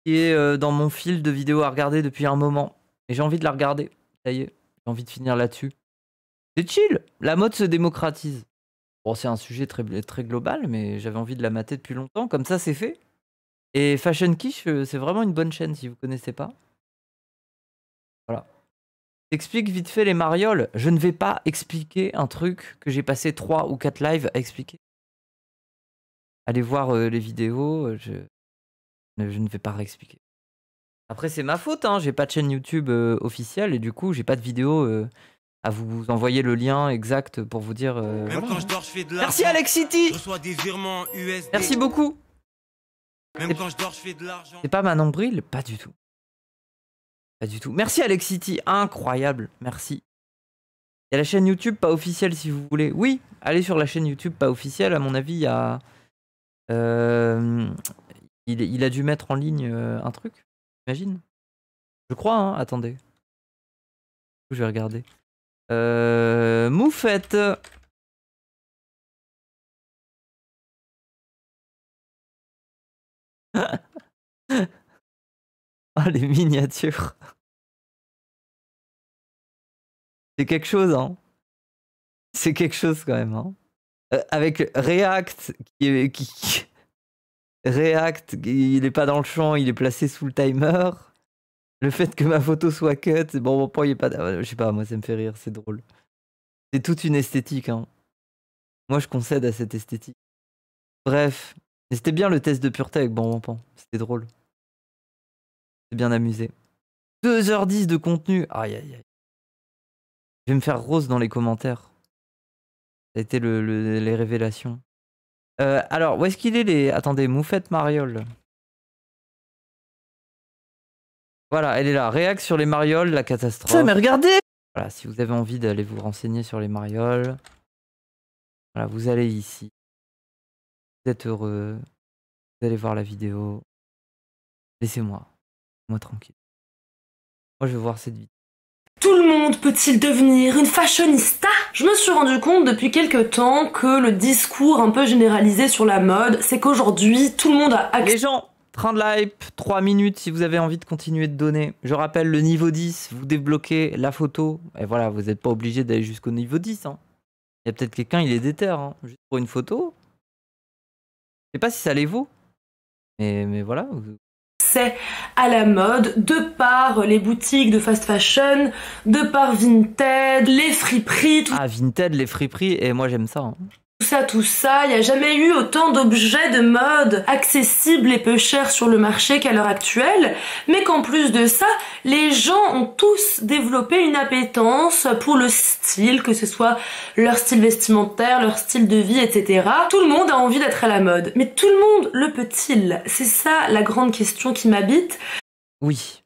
qui est dans mon fil de vidéos à regarder depuis un moment. Et j'ai envie de la regarder. Ça y est, j'ai envie de finir là-dessus. C'est chill. La mode se démocratise. Bon, c'est un sujet très, très global, mais j'avais envie de la mater depuis longtemps. Comme ça, c'est fait. Et Fashion Quiche, c'est vraiment une bonne chaîne si vous connaissez pas. Voilà. T'expliques vite fait les marioles. Je ne vais pas expliquer un truc que j'ai passé 3 ou 4 lives à expliquer. Allez voir les vidéos. Je ne vais pas réexpliquer. Après, c'est ma faute, hein. J'ai pas de chaîne YouTube officielle et du coup, j'ai pas de vidéo à vous envoyer le lien exact pour vous dire. Même Voilà. quand je dors, je fais de Merci l'argent. Alex City. Je reçois des virements USD. Merci beaucoup. Même quand je dors, je fais de l'argent. C'est pas ma nombril? Pas du tout. Pas du tout. Merci Alex City. Incroyable. Merci. Il y a la chaîne YouTube pas officielle si vous voulez. Oui, allez sur la chaîne YouTube pas officielle. À mon avis, il y a. Il a dû mettre en ligne un truc. J'imagine. Je crois, hein. Attendez. Je vais regarder. Moufette. Oh, les miniatures. C'est quelque chose, hein. C'est quelque chose quand même, hein. Avec React, React, il est pas dans le champ, il est placé sous le timer. Le fait que ma photo soit cut, bon, mon point, il est pas. Je sais pas, moi, ça me fait rire, c'est drôle. C'est toute une esthétique, hein. Moi, je concède à cette esthétique. Bref, mais c'était bien le test de pureté avec Bon Pan. C'était drôle. C'est bien amusé. 2h10 de contenu. Aïe, aïe, aïe. Je vais me faire rose dans les commentaires. Ça a été les révélations. Alors, où est-ce qu'il est les... Attendez, Moufette Mariole. Voilà, elle est là. Réac sur les marioles, la catastrophe. Ça, mais regardez! Voilà, si vous avez envie d'aller vous renseigner sur les marioles, voilà, vous allez ici. Vous êtes heureux. Vous allez voir la vidéo. Laissez-moi. Moi tranquille. Moi, je veux voir cette vidéo. Tout le monde peut-il devenir une fashionista? Je me suis rendu compte depuis quelques temps que le discours un peu généralisé sur la mode, c'est qu'aujourd'hui, tout le monde a accès... Les gens, train de l'hype, 3 minutes si vous avez envie de continuer de donner. Je rappelle, le niveau 10, vous débloquez la photo. Et voilà, vous n'êtes pas obligé d'aller jusqu'au niveau 10. Hein. Il y a peut-être quelqu'un, il est déter, hein, juste pour une photo. Je sais pas si ça les vaut. Mais voilà. à la mode, de par les boutiques de fast fashion, de par Vinted, les friperies, tout Vinted, les friperies, et moi j'aime ça. Hein. Tout ça, il n'y a jamais eu autant d'objets de mode accessibles et peu chers sur le marché qu'à l'heure actuelle, mais qu'en plus de ça, les gens ont tous développé une appétence pour le style, que ce soit leur style vestimentaire, leur style de vie, etc. Tout le monde a envie d'être à la mode, mais tout le monde le peut-il? C'est ça la grande question qui m'habite. Oui.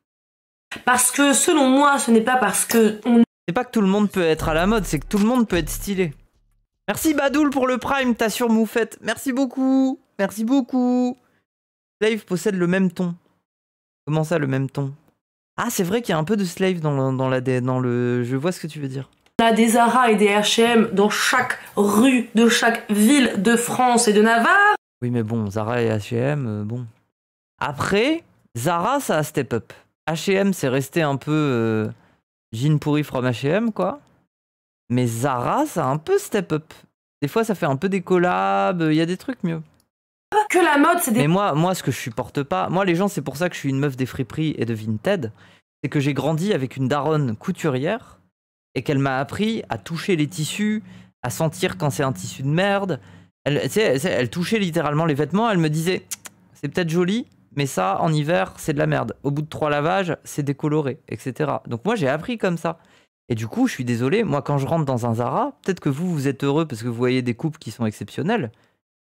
Parce que selon moi, ce n'est pas parce que c'est pas que tout le monde peut être à la mode, c'est que tout le monde peut être stylé. Merci Badoul pour le prime, t'as sur Moufette. Merci beaucoup. Merci beaucoup. Slave possède le même ton. Comment ça, le même ton? Ah, c'est vrai qu'il y a un peu de Slave dans le... Je vois ce que tu veux dire. On a des Zara et des H&M dans chaque rue de chaque ville de France et de Navarre. Oui, mais bon, Zara et H&M, bon. Après, Zara, ça a step up. H&M, c'est resté un peu jean pourri from H&M, quoi. Mais Zara, ça a un peu step up. Des fois, ça fait un peu des collabs, il y a des trucs mieux. Que la mode, c'est des... Mais moi, ce que je supporte pas... Moi, les gens, c'est pour ça que je suis une meuf des friperies et de Vinted. C'est que j'ai grandi avec une daronne couturière et qu'elle m'a appris à toucher les tissus, à sentir quand c'est un tissu de merde. Elle touchait littéralement les vêtements, elle me disait « C'est peut-être joli, mais ça, en hiver, c'est de la merde. Au bout de 3 lavages, c'est décoloré, etc. » Donc moi, j'ai appris comme ça. Et du coup, je suis désolé, moi quand je rentre dans un Zara, peut-être que vous êtes heureux parce que vous voyez des coupes qui sont exceptionnelles.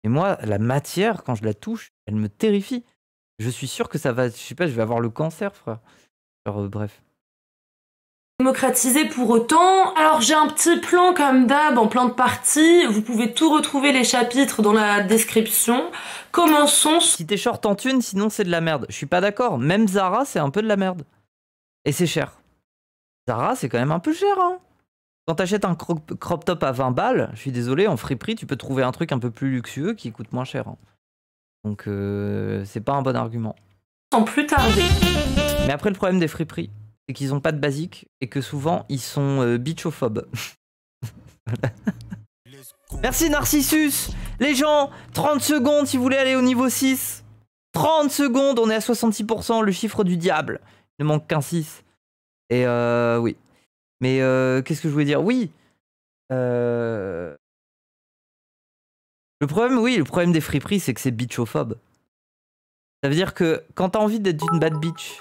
Et moi, la matière, quand je la touche, elle me terrifie. Je suis sûr que ça va, je sais pas, je vais avoir le cancer, frère. Alors, bref. Démocratisé pour autant. Alors j'ai un petit plan comme d'hab en plan de partie. Vous pouvez tout retrouver les chapitres dans la description. Commençons. Si t'es short en thune, sinon c'est de la merde. Je suis pas d'accord. Même Zara, c'est un peu de la merde. Et c'est cher. Zara, c'est quand même un peu cher, hein. Quand t'achètes un crop top à 20 balles, je suis désolé, en friperie, tu peux trouver un truc un peu plus luxueux qui coûte moins cher. Hein. Donc, c'est pas un bon argument. sans plus tarder. Mais après, le problème des friperies, c'est qu'ils ont pas de basique et que souvent, ils sont bitchophobes. Merci Narcissus. Les gens, 30 secondes si vous voulez aller au niveau 6. 30 secondes, on est à 66%, le chiffre du diable. Il ne manque qu'un 6. Et oui. Mais qu'est-ce que je voulais dire? Oui. Le problème, oui, le problème des friperies, c'est que c'est bitchophobe. Ça veut dire que quand t'as envie d'être une bad bitch...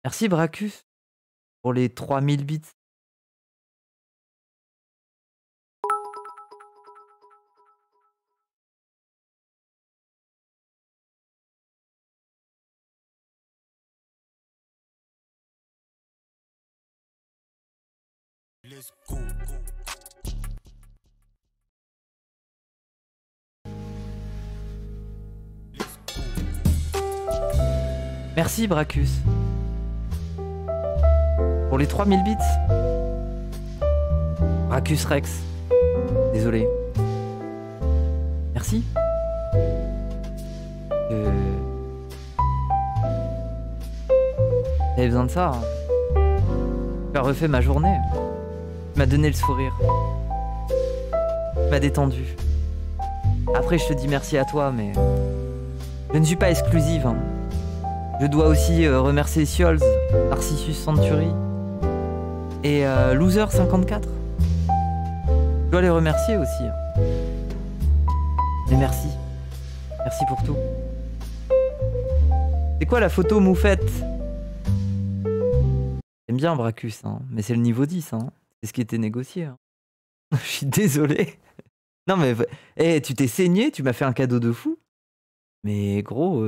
Merci Bracus pour les 3000 bits. Let's go. Merci Bracus pour les 3000 bits. Bracus Rex. Désolé. Merci. J'avais besoin de ça. Hein. Tu as refait ma journée. Tu m'as donné le sourire. Tu m'as détendu. Après, je te dis merci à toi, mais je ne suis pas exclusive. Hein. Je dois aussi remercier Siols, Narcissus Century et Loser54. Je dois les remercier aussi. Mais merci. Merci pour tout. C'est quoi la photo moufette? J'aime bien Bracus, hein, mais c'est le niveau 10. Hein. C'est ce qui était négocié. Hein. Je suis désolé. Non mais hey, tu t'es saigné, tu m'as fait un cadeau de fou. Mais gros,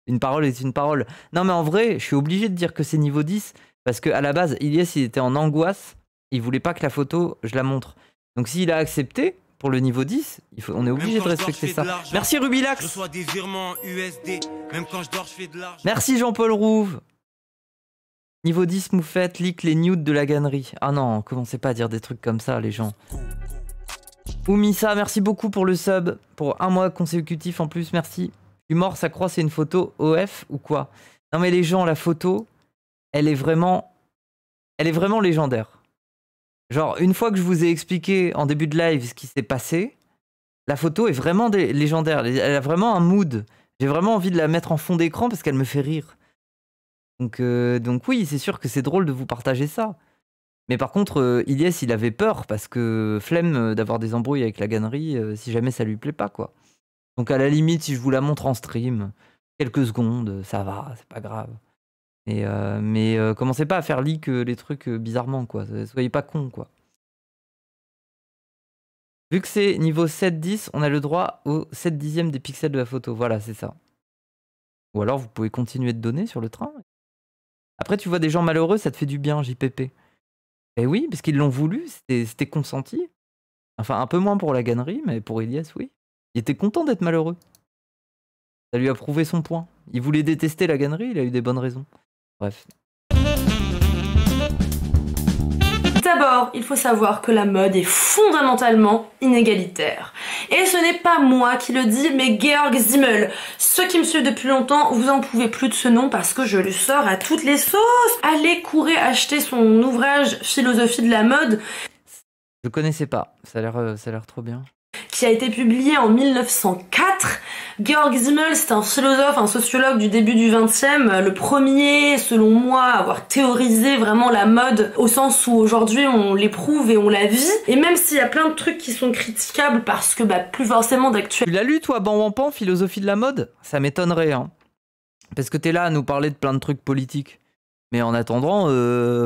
une parole est une parole. Non mais en vrai, je suis obligé de dire que c'est niveau 10 parce qu'à la base, Ilyes il était en angoisse. Il voulait pas que la photo, je la montre. Donc s'il a accepté pour le niveau 10, on est obligé de respecter ça. Merci Rubilax. Je reçois des virements USD. Même quand je dors, je fais de l'argent. Merci Jean-Paul Rouve. Niveau 10, moufette, leak les nudes de la gannerie. Ah non, commencez pas à dire des trucs comme ça, les gens. Oumissa, merci beaucoup pour le sub. Pour un mois consécutif en plus, merci. Je suis mort, ça croit, c'est une photo OF ou quoi? Non mais les gens, la photo, elle est vraiment légendaire. Genre, une fois que je vous ai expliqué en début de live ce qui s'est passé, la photo est vraiment légendaire. Elle a vraiment un mood. J'ai vraiment envie de la mettre en fond d'écran parce qu'elle me fait rire. Donc oui, c'est sûr que c'est drôle de vous partager ça. Mais par contre, Ilyes, il avait peur parce que flemme d'avoir des embrouilles avec la gannerie si jamais ça lui plaît pas, quoi. Donc à la limite, si je vous la montre en stream, quelques secondes, ça va, c'est pas grave. Mais commencez pas à faire leak les trucs bizarrement, quoi. Soyez pas cons, quoi. Vu que c'est niveau 7-10, on a le droit au 7 dixième des pixels de la photo. Voilà, c'est ça. Ou alors vous pouvez continuer de donner sur le train. Après, tu vois des gens malheureux, ça te fait du bien, JPP. Eh oui, parce qu'ils l'ont voulu, c'était consenti. Enfin, un peu moins pour la gannerie, mais pour Ilyes, oui. Il était content d'être malheureux. Ça lui a prouvé son point. Il voulait détester la gannerie, il a eu des bonnes raisons. Bref. D'abord, il faut savoir que la mode est fondamentalement inégalitaire. Et ce n'est pas moi qui le dis, mais Georg Simmel. Ceux qui me suivent depuis longtemps, vous en pouvez plus de ce nom parce que je le sors à toutes les sauces. Allez, courez acheter son ouvrage Philosophie de la mode. Je connaissais pas, ça a l'air trop bien. Qui a été publié en 1904. Georg Simmel, c'est un philosophe, un sociologue du début du XXe, le premier, selon moi, à avoir théorisé vraiment la mode au sens où aujourd'hui on l'éprouve et on la vit. Et même s'il y a plein de trucs qui sont critiquables parce que plus forcément d'actualité. Tu l'as lu toi, Banwampan, Philosophie de la mode? Ça m'étonnerait, hein. Parce que t'es là à nous parler de plein de trucs politiques. Mais en attendant,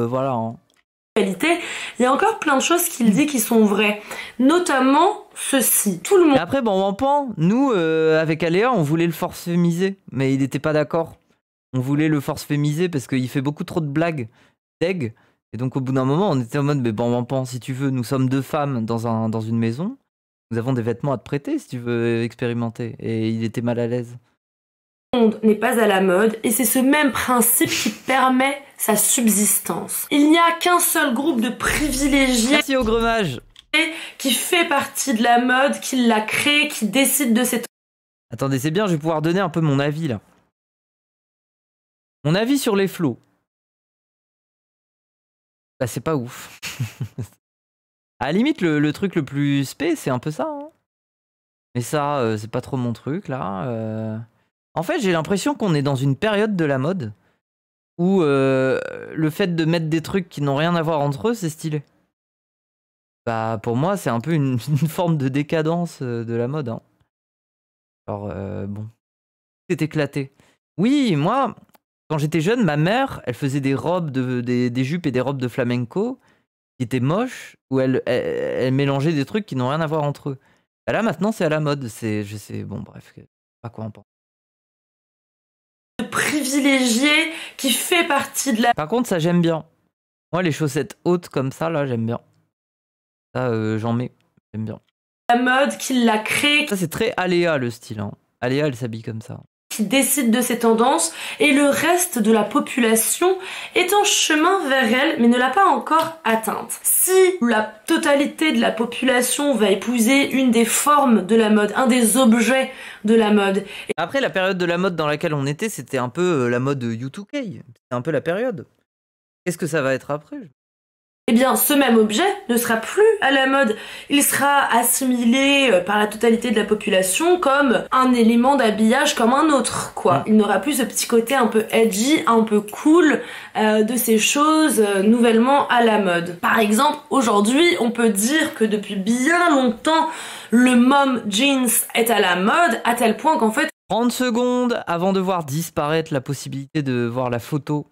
voilà, hein. Il y a encore plein de choses qu'il dit qui sont vraies, notamment ceci. Tout le monde. Et après, Banwampan, nous, avec Aléa, on voulait le force-fémiser, mais il n'était pas d'accord. On voulait le force-fémiser parce qu'il fait beaucoup trop de blagues, deg. Et donc, au bout d'un moment, on était en mode, mais Banwampan, si tu veux, nous sommes deux femmes dans une maison. Nous avons des vêtements à te prêter si tu veux expérimenter. Et il était mal à l'aise. Le monde n'est pas à la mode et c'est ce même principe qui permet sa subsistance. Il n'y a qu'un seul groupe de privilégiés. Merci au gremage. qui fait partie de la mode, qui l'a créée, qui décide de ses... Attendez, c'est bien, je vais pouvoir donner un peu mon avis là. Mon avis sur les flots. Bah c'est pas ouf. À la limite, le truc le plus spé, c'est un peu ça. Hein. Mais ça, c'est pas trop mon truc là. En fait, j'ai l'impression qu'on est dans une période de la mode où le fait de mettre des trucs qui n'ont rien à voir entre eux, c'est stylé. Bah pour moi, c'est un peu une forme de décadence de la mode. Hein. Alors bon, c'est éclaté. Oui, moi, quand j'étais jeune, ma mère, elle faisait des robes, des jupes et des robes de flamenco qui étaient moches, où elle mélangeait des trucs qui n'ont rien à voir entre eux. Bah là, maintenant, c'est à la mode. Je sais, bon, bref, je sais pas quoi en penser. Privilégié, qui fait partie de la... Par contre, ça, j'aime bien. Moi, les chaussettes hautes comme ça, là, j'aime bien. Ça, j'en mets. J'aime bien. La mode, qui l'a créée, Ça, c'est très Aléa, le style. Hein. Aléa, elle s'habille comme ça. qui décide de ses tendances, et le reste de la population est en chemin vers elle, mais ne l'a pas encore atteinte. Si la totalité de la population va épouser une des formes de la mode, un des objets de la mode... Après, la période de la mode dans laquelle on était, c'était un peu la mode U2K. C'était un peu la période. Qu'est-ce que ça va être après? Eh bien, ce même objet ne sera plus à la mode. Il sera assimilé par la totalité de la population comme un élément d'habillage comme un autre, quoi. Il n'aura plus ce petit côté un peu edgy, un peu cool de ces choses nouvellement à la mode. Par exemple, aujourd'hui, on peut dire que depuis bien longtemps, le mom jeans est à la mode, à tel point qu'en fait... 30 secondes avant de voir disparaître la possibilité de voir la photo.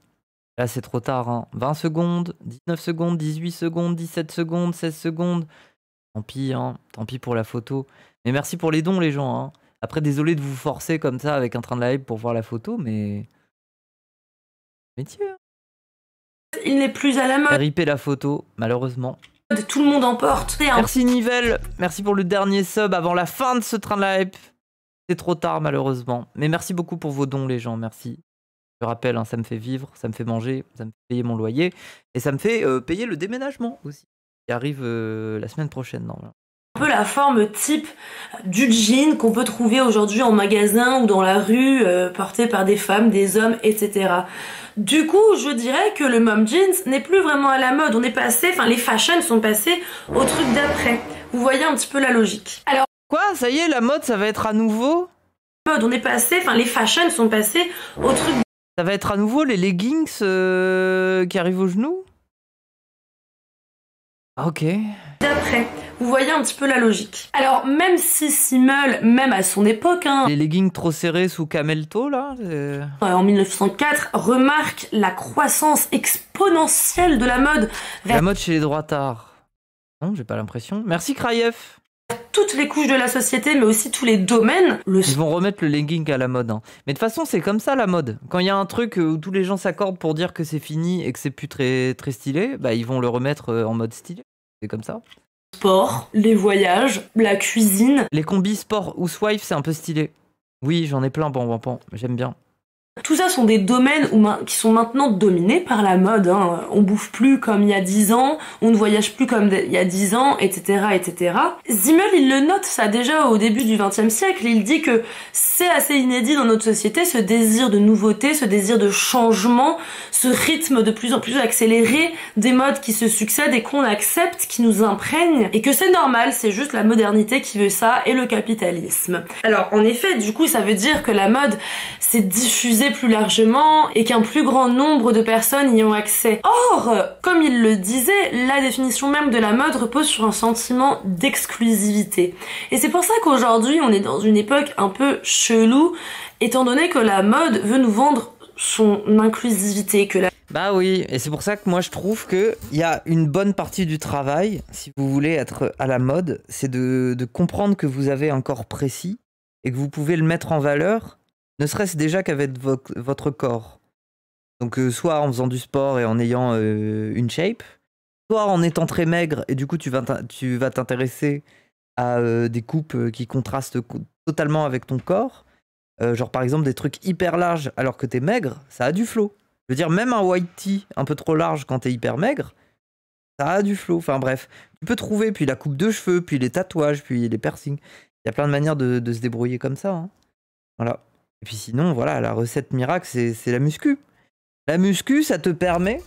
Là, c'est trop tard. Hein. 20 secondes, 19 secondes, 18 secondes, 17 secondes, 16 secondes. Tant pis, hein. Tant pis pour la photo. Mais merci pour les dons, les gens. Hein. Après, désolé de vous forcer comme ça avec un train de live pour voir la photo, mais... Métier. Il n'est plus à la mode. RIP la photo, malheureusement. Tout le monde en porte. Merci Nivelle. Merci pour le dernier sub avant la fin de ce train de live. C'est trop tard, malheureusement. Mais merci beaucoup pour vos dons, les gens. Merci. Je rappelle, hein, ça me fait vivre, ça me fait manger, ça me fait payer mon loyer et ça me fait payer le déménagement aussi, qui arrive la semaine prochaine. Normalement. Un peu la forme type du jean qu'on peut trouver aujourd'hui en magasin ou dans la rue, porté par des femmes, des hommes, etc. Du coup, je dirais que le mom jeans n'est plus vraiment à la mode. On est passé, enfin les fashions sont passés au truc d'après. Vous voyez un petit peu la logique. Alors quoi, ça y est, la mode, ça va être à nouveau? On est passé, enfin les fashions sont passés au truc. Ça va être à nouveau les leggings qui arrivent aux genoux? Ah, ok. D'après, vous voyez un petit peu la logique. Alors, même si Simmel, même à son époque... Hein, les leggings trop serrés sous camel-toe, là en 1904, remarque la croissance exponentielle de la mode. La mode chez les droitards. Non, j'ai pas l'impression. Merci Kraïef. Toutes les couches de la société, mais aussi tous les domaines. Ils vont remettre le legging à la mode. Hein. Mais de toute façon, c'est comme ça la mode. Quand il y a un truc où tous les gens s'accordent pour dire que c'est fini et que c'est plus très, très stylé, bah ils vont le remettre en mode stylé. C'est comme ça. Sport, les voyages, la cuisine. Les combis sport housewife, c'est un peu stylé. Oui, j'en ai plein, bon, j'aime bien. Tout ça sont des domaines qui sont maintenant dominés par la mode. Hein. On bouffe plus comme il y a 10 ans, on ne voyage plus comme il y a 10 ans, etc., etc. Simmel, il le note ça déjà au début du XXe siècle. Il dit que c'est assez inédit dans notre société, ce désir de nouveauté, ce désir de changement, ce rythme de plus en plus accéléré des modes qui se succèdent et qu'on accepte, qui nous imprègnent, et que c'est normal, c'est juste la modernité qui veut ça et le capitalisme. Alors, en effet, du coup, ça veut dire que la mode s'est diffusée plus largement et qu'un plus grand nombre de personnes y ont accès. Or, comme il le disait, la définition même de la mode repose sur un sentiment d'exclusivité. Et c'est pour ça qu'aujourd'hui, on est dans une époque un peu chelou, étant donné que la mode veut nous vendre son inclusivité, que la... Bah oui, et c'est pour ça que moi je trouve qu'il y a une bonne partie du travail, si vous voulez être à la mode, c'est de comprendre que vous avez un corps précis et que vous pouvez le mettre en valeur, ne serait-ce déjà qu'avec votre corps. Donc soit en faisant du sport et en ayant une shape, soit en étant très maigre et du coup tu vas t'intéresser à des coupes qui contrastent totalement avec ton corps. Genre par exemple des trucs hyper larges alors que t'es maigre, ça a du flow. Je veux dire, même un white tee un peu trop large quand t'es hyper maigre, Ça a du flow. Enfin bref, tu peux trouver, puis la coupe de cheveux, puis les tatouages, puis les piercings. Il y a plein de manières de se débrouiller comme ça. Hein. Voilà. Et puis sinon, voilà, la recette miracle, c'est la muscu. La muscu, ça te permet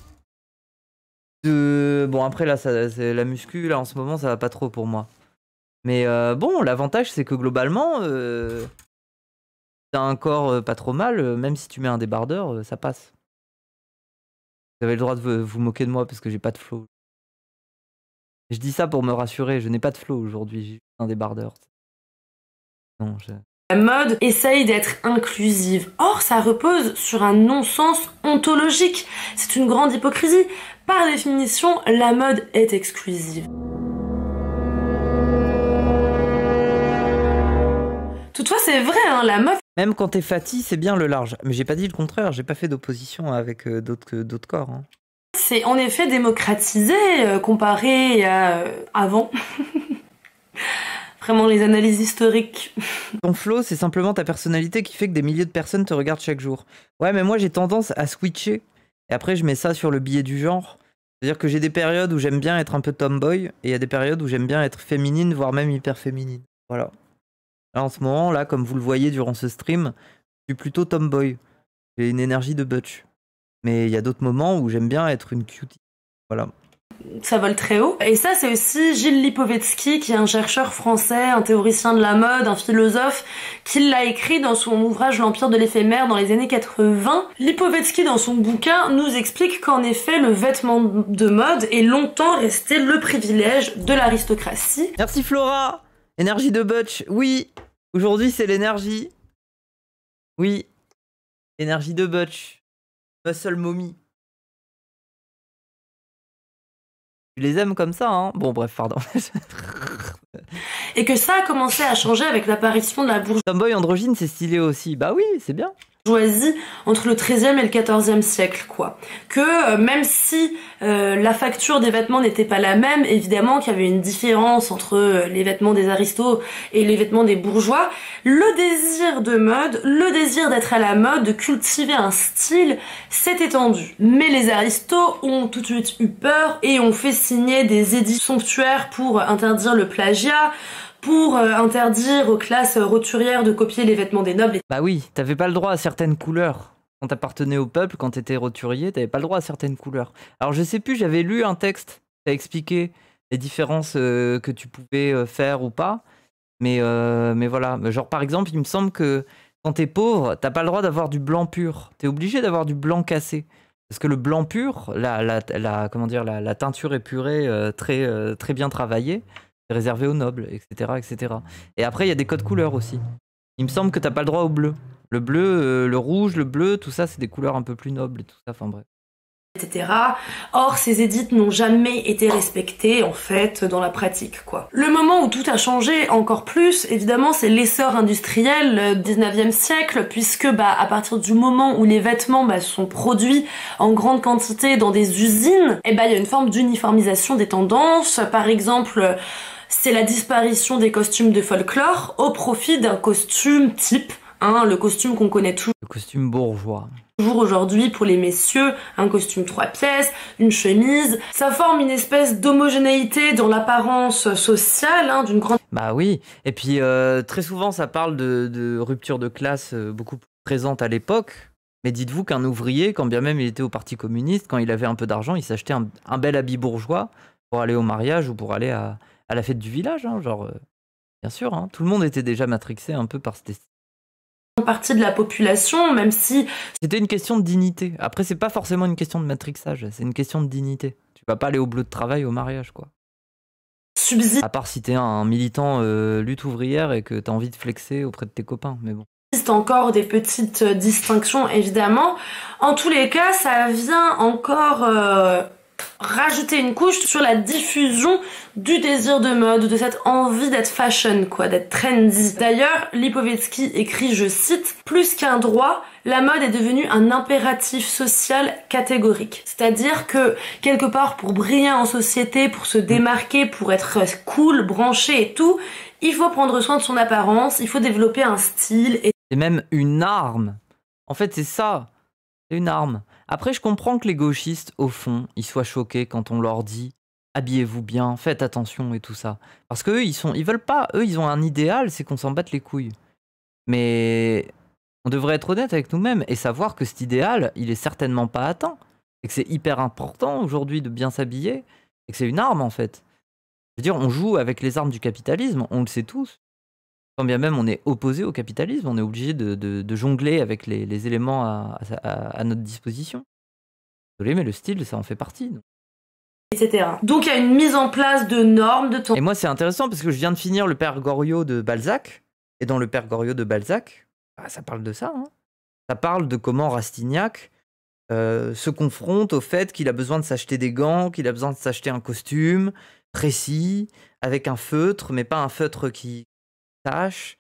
de... Bon, après, là, c'est la muscu, là, en ce moment, ça va pas trop pour moi. Mais bon, l'avantage, c'est que globalement, t'as un corps pas trop mal, même si tu mets un débardeur, ça passe. Vous avez le droit de vous moquer de moi parce que j'ai pas de flow. Je dis ça pour me rassurer, je n'ai pas de flow aujourd'hui, j'ai juste un débardeur. Non, La mode essaye d'être inclusive. Or, ça repose sur un non-sens ontologique. C'est une grande hypocrisie. Par définition, la mode est exclusive. Toutefois, c'est vrai, hein, la mode... Même quand t'es fatigué, c'est bien le large. Mais j'ai pas dit le contraire, j'ai pas fait d'opposition avec d'autres corps. Hein. C'est en effet démocratisé comparé à avant. Vraiment les analyses historiques. Ton flow, c'est simplement ta personnalité qui fait que des milliers de personnes te regardent chaque jour. Ouais, mais moi j'ai tendance à switcher. Et après, je mets ça sur le billet du genre. C'est-à-dire que j'ai des périodes où j'aime bien être un peu tomboy, et il y a des périodes où j'aime bien être féminine, voire même hyper féminine. Voilà. Là, en ce moment, là, comme vous le voyez durant ce stream, je suis plutôt tomboy. J'ai une énergie de butch. Mais il y a d'autres moments où j'aime bien être une cutie. Voilà. Ça vole très haut. Et ça, c'est aussi Gilles Lipovetsky, qui est un chercheur français, un théoricien de la mode, un philosophe, qui l'a écrit dans son ouvrage L'Empire de l'éphémère dans les années 80. Lipovetsky, dans son bouquin, nous explique qu'en effet, le vêtement de mode est longtemps resté le privilège de l'aristocratie. Merci Flora. Énergie de butch. Oui. Aujourd'hui, c'est l'énergie. Oui. Énergie de butch. Muscle mommy. Tu les aimes comme ça, hein? Bon, bref, pardon. Et que ça a commencé à changer avec l'apparition de la Tomboy androgyne, c'est stylé aussi. Bah oui, c'est bien. bourgeoisie entre le XIIIe et le XIVe siècle, quoi. Que même si la facture des vêtements n'était pas la même, évidemment qu'il y avait une différence entre les vêtements des aristos et les vêtements des bourgeois, le désir de mode, le désir d'être à la mode, de cultiver un style, s'est étendu. Mais les aristos ont tout de suite eu peur et ont fait signer des édits somptuaires pour interdire le plagiat, pour interdire aux classes roturières de copier les vêtements des nobles. Bah oui, t'avais pas le droit à certaines couleurs. Quand t'appartenais au peuple, quand t'étais roturier, t'avais pas le droit à certaines couleurs. Alors je sais plus, j'avais lu un texte qui a expliqué les différences que tu pouvais faire ou pas. Mais voilà, genre par exemple, il me semble que quand t'es pauvre, t'as pas le droit d'avoir du blanc pur. T'es obligé d'avoir du blanc cassé. Parce que le blanc pur, comment dire, la teinture épurée très bien travaillée, réservé aux nobles, etc., etc. Et après, il y a des codes couleurs aussi. Il me semble que t'as pas le droit au bleu. Le bleu, le rouge, le bleu, tout ça, c'est des couleurs un peu plus nobles et tout ça, enfin bref. Etc. Or, ces édits n'ont jamais été respectés, en fait, dans la pratique, quoi. Le moment où tout a changé encore plus, évidemment, c'est l'essor industriel du 19e siècle, puisque, à partir du moment où les vêtements, sont produits en grande quantité dans des usines, il y a une forme d'uniformisation des tendances. Par exemple, c'est la disparition des costumes de folklore au profit d'un costume type, le costume qu'on connaît toujours. Le costume bourgeois. Toujours aujourd'hui pour les messieurs, un costume 3 pièces, une chemise. Ça forme une espèce d'homogénéité dans l'apparence sociale, d'une grande... Bah oui, et puis très souvent ça parle de rupture de classe beaucoup plus présente à l'époque. Mais dites-vous qu'un ouvrier, quand bien même il était au Parti communiste, quand il avait un peu d'argent, il s'achetait un bel habit bourgeois pour aller au mariage ou pour aller à la fête du village, bien sûr, tout le monde était déjà matrixé un peu par cette partie de la population, même si... C'était une question de dignité. Après, c'est pas forcément une question de matrixage, c'est une question de dignité. Tu vas pas aller au bleu de travail au mariage, quoi. Subsiste à part si t'es un militant lutte ouvrière et que t'as envie de flexer auprès de tes copains, mais bon. Il existe encore des petites distinctions, évidemment. En tous les cas, ça vient encore... rajouter une couche sur la diffusion du désir de mode, de cette envie d'être fashion, d'être trendy. D'ailleurs, Lipovetsky écrit, je cite, « Plus qu'un droit, la mode est devenue un impératif social catégorique. » C'est-à-dire que, quelque part, pour briller en société, pour se démarquer, pour être cool, branché et tout, il faut prendre soin de son apparence, il faut développer un style. C'est même une arme. En fait, c'est ça. C'est une arme. Après, je comprends que les gauchistes, au fond, ils soient choqués quand on leur dit habillez-vous bien, faites attention et tout ça. Parce qu'eux, ils veulent pas, eux, ils ont un idéal, c'est qu'on s'en batte les couilles. Mais on devrait être honnête avec nous-mêmes et savoir que cet idéal, il est certainement pas atteint. Et que c'est hyper important aujourd'hui de bien s'habiller et que c'est une arme en fait. Je veux dire, on joue avec les armes du capitalisme, on le sait tous. Quand bien même on est opposé au capitalisme, on est obligé de jongler avec les éléments à notre disposition. Désolé, mais le style, ça en fait partie. etc. Donc il y a une mise en place de normes, de temps. Et moi, c'est intéressant parce que je viens de finir le Père Goriot de Balzac. Et dans le Père Goriot de Balzac, bah, ça parle de ça. Hein. Ça parle de comment Rastignac se confronte au fait qu'il a besoin de s'acheter des gants, qu'il a besoin de s'acheter un costume précis, avec un feutre, mais pas un feutre qui tâche,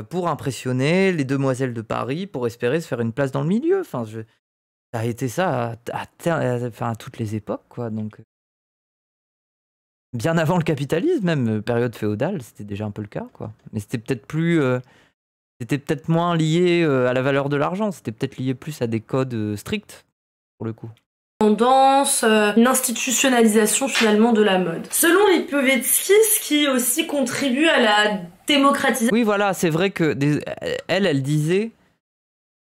pour impressionner les demoiselles de Paris, pour espérer se faire une place dans le milieu. Enfin, ça a été ça à toutes les époques, quoi. Donc, bien avant le capitalisme, même période féodale, c'était déjà un peu le cas, quoi. Mais c'était peut-être plus, c'était peut-être moins lié à la valeur de l'argent. C'était peut-être lié plus à des codes stricts, pour le coup. Tendance, une institutionnalisation finalement de la mode. Selon Lipovetsky, ce qui aussi contribue à la démocratisation. Oui, voilà, c'est vrai que elle disait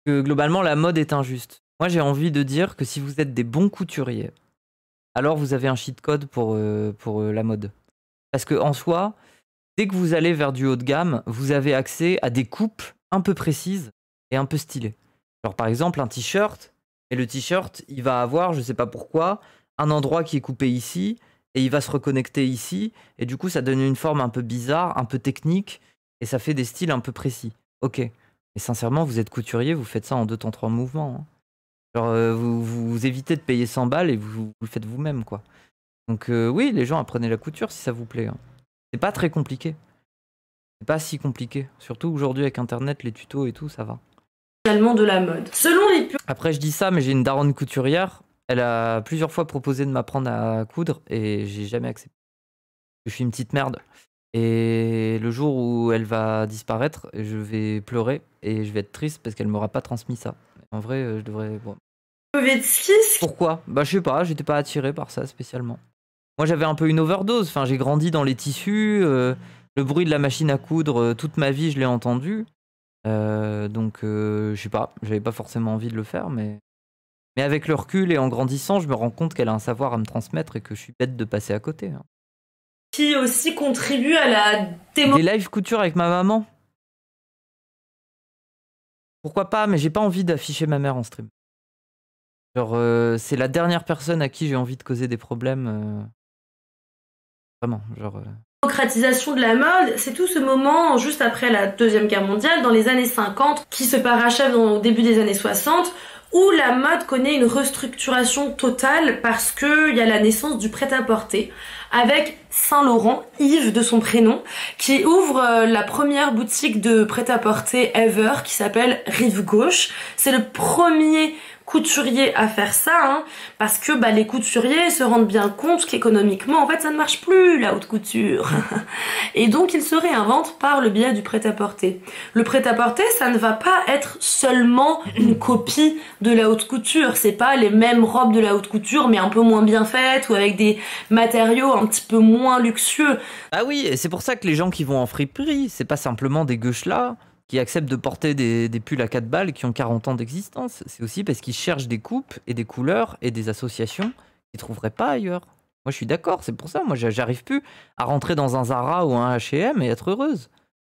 que globalement la mode est injuste. Moi, j'ai envie de dire que si vous êtes des bons couturiers, alors vous avez un cheat code pour la mode. Parce que en soi, dès que vous allez vers du haut de gamme, vous avez accès à des coupes un peu précises et un peu stylées. Genre par exemple un t-shirt, et le t-shirt, il va avoir, je sais pas pourquoi, un endroit qui est coupé ici, et il va se reconnecter ici, et du coup ça donne une forme un peu bizarre, un peu technique, et ça fait des styles un peu précis. Ok. Et sincèrement, vous êtes couturier, vous faites ça en 2 temps 3 mouvements. Hein. Genre vous évitez de payer 100 balles et vous le faites vous-même, quoi. Donc oui, les gens, apprenez la couture si ça vous plaît. Hein. C'est pas très compliqué. C'est pas si compliqué. Surtout aujourd'hui avec Internet, les tutos et tout, ça va. De la mode. Selon les Après, je dis ça, mais j'ai une daronne couturière. Elle a plusieurs fois proposé de m'apprendre à coudre et j'ai jamais accepté. Je suis une petite merde. Et le jour où elle va disparaître, je vais pleurer et je vais être triste parce qu'elle m'aura pas transmis ça. En vrai, je devrais... Bon. Pourquoi? Bah je sais pas, j'étais pas attiré par ça spécialement. Moi j'avais un peu une overdose, enfin j'ai grandi dans les tissus, le bruit de la machine à coudre, toute ma vie je l'ai entendu. Donc je sais pas, j'avais pas forcément envie de le faire, mais avec le recul et en grandissant, je me rends compte qu'elle a un savoir à me transmettre et que je suis bête de passer à côté. Hein. Qui aussi contribue à la Des live couture avec ma maman? Pourquoi pas, mais j'ai pas envie d'afficher ma mère en stream. Genre, c'est la dernière personne à qui j'ai envie de causer des problèmes. Vraiment, genre... démocratisation de la mode, c'est tout ce moment juste après la Deuxième Guerre mondiale, dans les années 50, qui se parachève au début des années 60, où la mode connaît une restructuration totale parce qu'il y a la naissance du prêt-à-porter, avec Saint-Laurent, Yves de son prénom, qui ouvre la première boutique de prêt-à-porter ever, qui s'appelle Rive Gauche. C'est le premier couturier à faire ça, hein, parce que les couturiers se rendent bien compte qu'économiquement, en fait, ça ne marche plus, la haute couture. Et donc, ils se réinventent par le biais du prêt-à-porter. Le prêt-à-porter, ça ne va pas être seulement une copie de la haute couture. C'est pas les mêmes robes de la haute couture, mais un peu moins bien faites, ou avec des matériaux un petit peu moins luxueux. Ah oui, et c'est pour ça que les gens qui vont en friperie, c'est pas simplement des gueuches-là qui acceptent de porter des pulls à 4 balles qui ont 40 ans d'existence. C'est aussi parce qu'ils cherchent des coupes et des couleurs et des associations qu'ils ne trouveraient pas ailleurs. Moi, je suis d'accord, c'est pour ça. Moi, j'arrive plus à rentrer dans un Zara ou un H&M et être heureuse.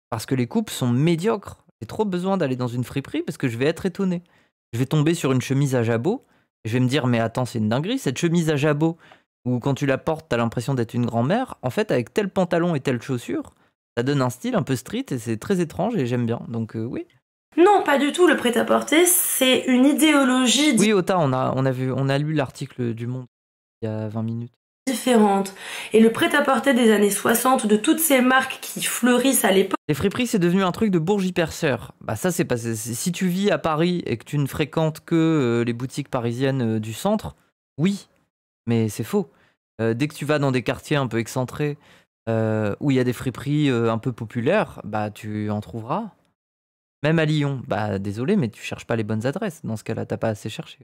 Parce que les coupes sont médiocres. J'ai trop besoin d'aller dans une friperie parce que je vais être étonné. Je vais tomber sur une chemise à jabot et je vais me dire, mais attends, c'est une dinguerie, cette chemise à jabot où quand tu la portes, t'as l'impression d'être une grand-mère. En fait, avec tel pantalon et telle chaussure, ça donne un style un peu street et c'est très étrange et j'aime bien. Donc oui. Non, pas du tout. Le prêt-à-porter, c'est une idéologie Oui, Ota, on a lu l'article du Monde il y a 20 minutes. Différente. Et le prêt-à-porter des années 60, de toutes ces marques qui fleurissent à l'époque. Les friperies, c'est devenu un truc de bourgis-perceurs. Bah ça, c'est pas... Si tu vis à Paris et que tu ne fréquentes que les boutiques parisiennes du centre, oui, mais c'est faux. Dès que tu vas dans des quartiers un peu excentrés, où il y a des friperies un peu populaires, bah tu en trouveras. Même à Lyon, bah désolé, mais tu cherches pas les bonnes adresses. Dans ce cas-là, t'as pas assez cherché.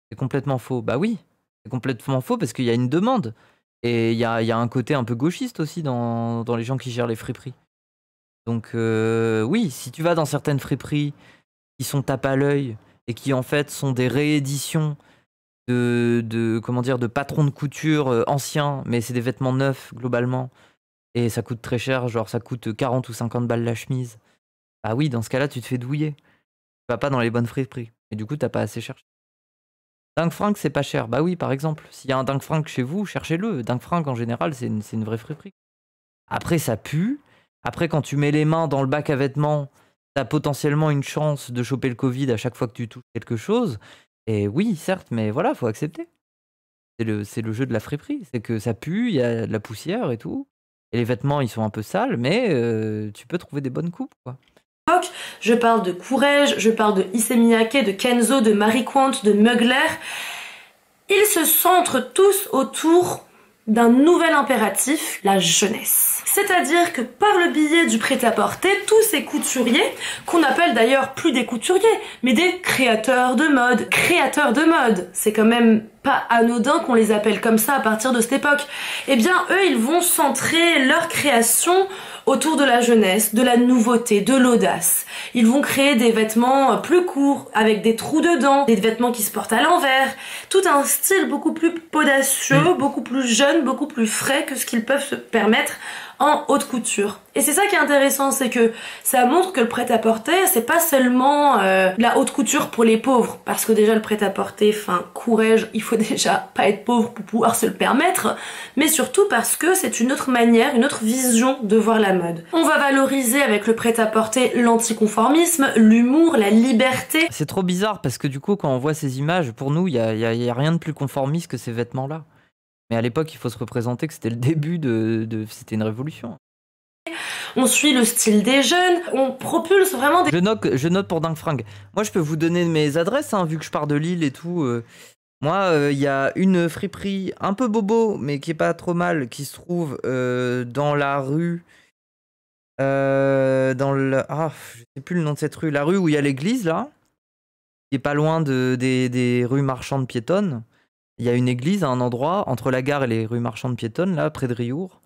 C'est complètement faux. Bah oui, c'est complètement faux parce qu'il y a une demande. Et il y a un côté un peu gauchiste aussi dans les gens qui gèrent les friperies. Donc oui, si tu vas dans certaines friperies qui sont tape à l'œil et qui en fait sont des rééditions comment dire, de patrons de couture anciens, mais c'est des vêtements neufs globalement, et ça coûte très cher, genre ça coûte 40 ou 50 balles la chemise. Ah oui, dans ce cas-là, tu te fais douiller. Tu vas pas dans les bonnes friperies. Et du coup, t'as pas assez cherché. Dingue Frank, c'est pas cher. Bah oui, par exemple, s'il y a un Dingue Frank chez vous, cherchez-le. Dingue Frank, en général, c'est une vraie friperie. Après, ça pue. Après, quand tu mets les mains dans le bac à vêtements, t'as potentiellement une chance de choper le Covid à chaque fois que tu touches quelque chose. Et oui, certes, mais voilà, faut accepter. C'est le jeu de la friperie. C'est que ça pue, il y a de la poussière et tout. Et les vêtements, ils sont un peu sales, mais tu peux trouver des bonnes coupes, quoi. Je parle de Courrèges, je parle de Issey Miyake, de Kenzo, de Marie Quant, de Mugler. Ils se centrent tous autour d'un nouvel impératif, la jeunesse. C'est-à-dire que par le biais du prêt-à-porter, tous ces couturiers, qu'on appelle d'ailleurs plus des couturiers, mais des créateurs de mode. Créateurs de mode, c'est quand même pas anodin qu'on les appelle comme ça à partir de cette époque. Eh bien, eux, ils vont centrer leur création autour de la jeunesse, de la nouveauté, de l'audace. Ils vont créer des vêtements plus courts, avec des trous dedans, des vêtements qui se portent à l'envers, tout un style beaucoup plus audacieux, beaucoup plus jeune, beaucoup plus frais que ce qu'ils peuvent se permettre en haute couture. Et c'est ça qui est intéressant, c'est que ça montre que le prêt-à-porter, c'est pas seulement la haute couture pour les pauvres, parce que déjà le prêt-à-porter, enfin, Courrèges, il faut déjà pas être pauvre pour pouvoir se le permettre, mais surtout parce que c'est une autre manière, une autre vision de voir la mode. On va valoriser avec le prêt-à-porter l'anticonformisme, l'humour, la liberté. C'est trop bizarre parce que du coup, quand on voit ces images, pour nous, il y a rien de plus conformiste que ces vêtements-là. Mais à l'époque, il faut se représenter que c'était le début c'était une révolution. On suit le style des jeunes, on propulse vraiment des... Je note pour Dingue Frank. Moi, je peux vous donner mes adresses, hein, vu que je pars de Lille et tout. Moi, il y a une friperie un peu bobo, mais qui est pas trop mal, qui se trouve dans la rue... je sais plus le nom de cette rue. La rue où il y a l'église, là, qui est pas loin des rues marchandes piétonnes. Il y a une église à un endroit, entre la gare et les rues marchandes piétonnes, là, près de Riour.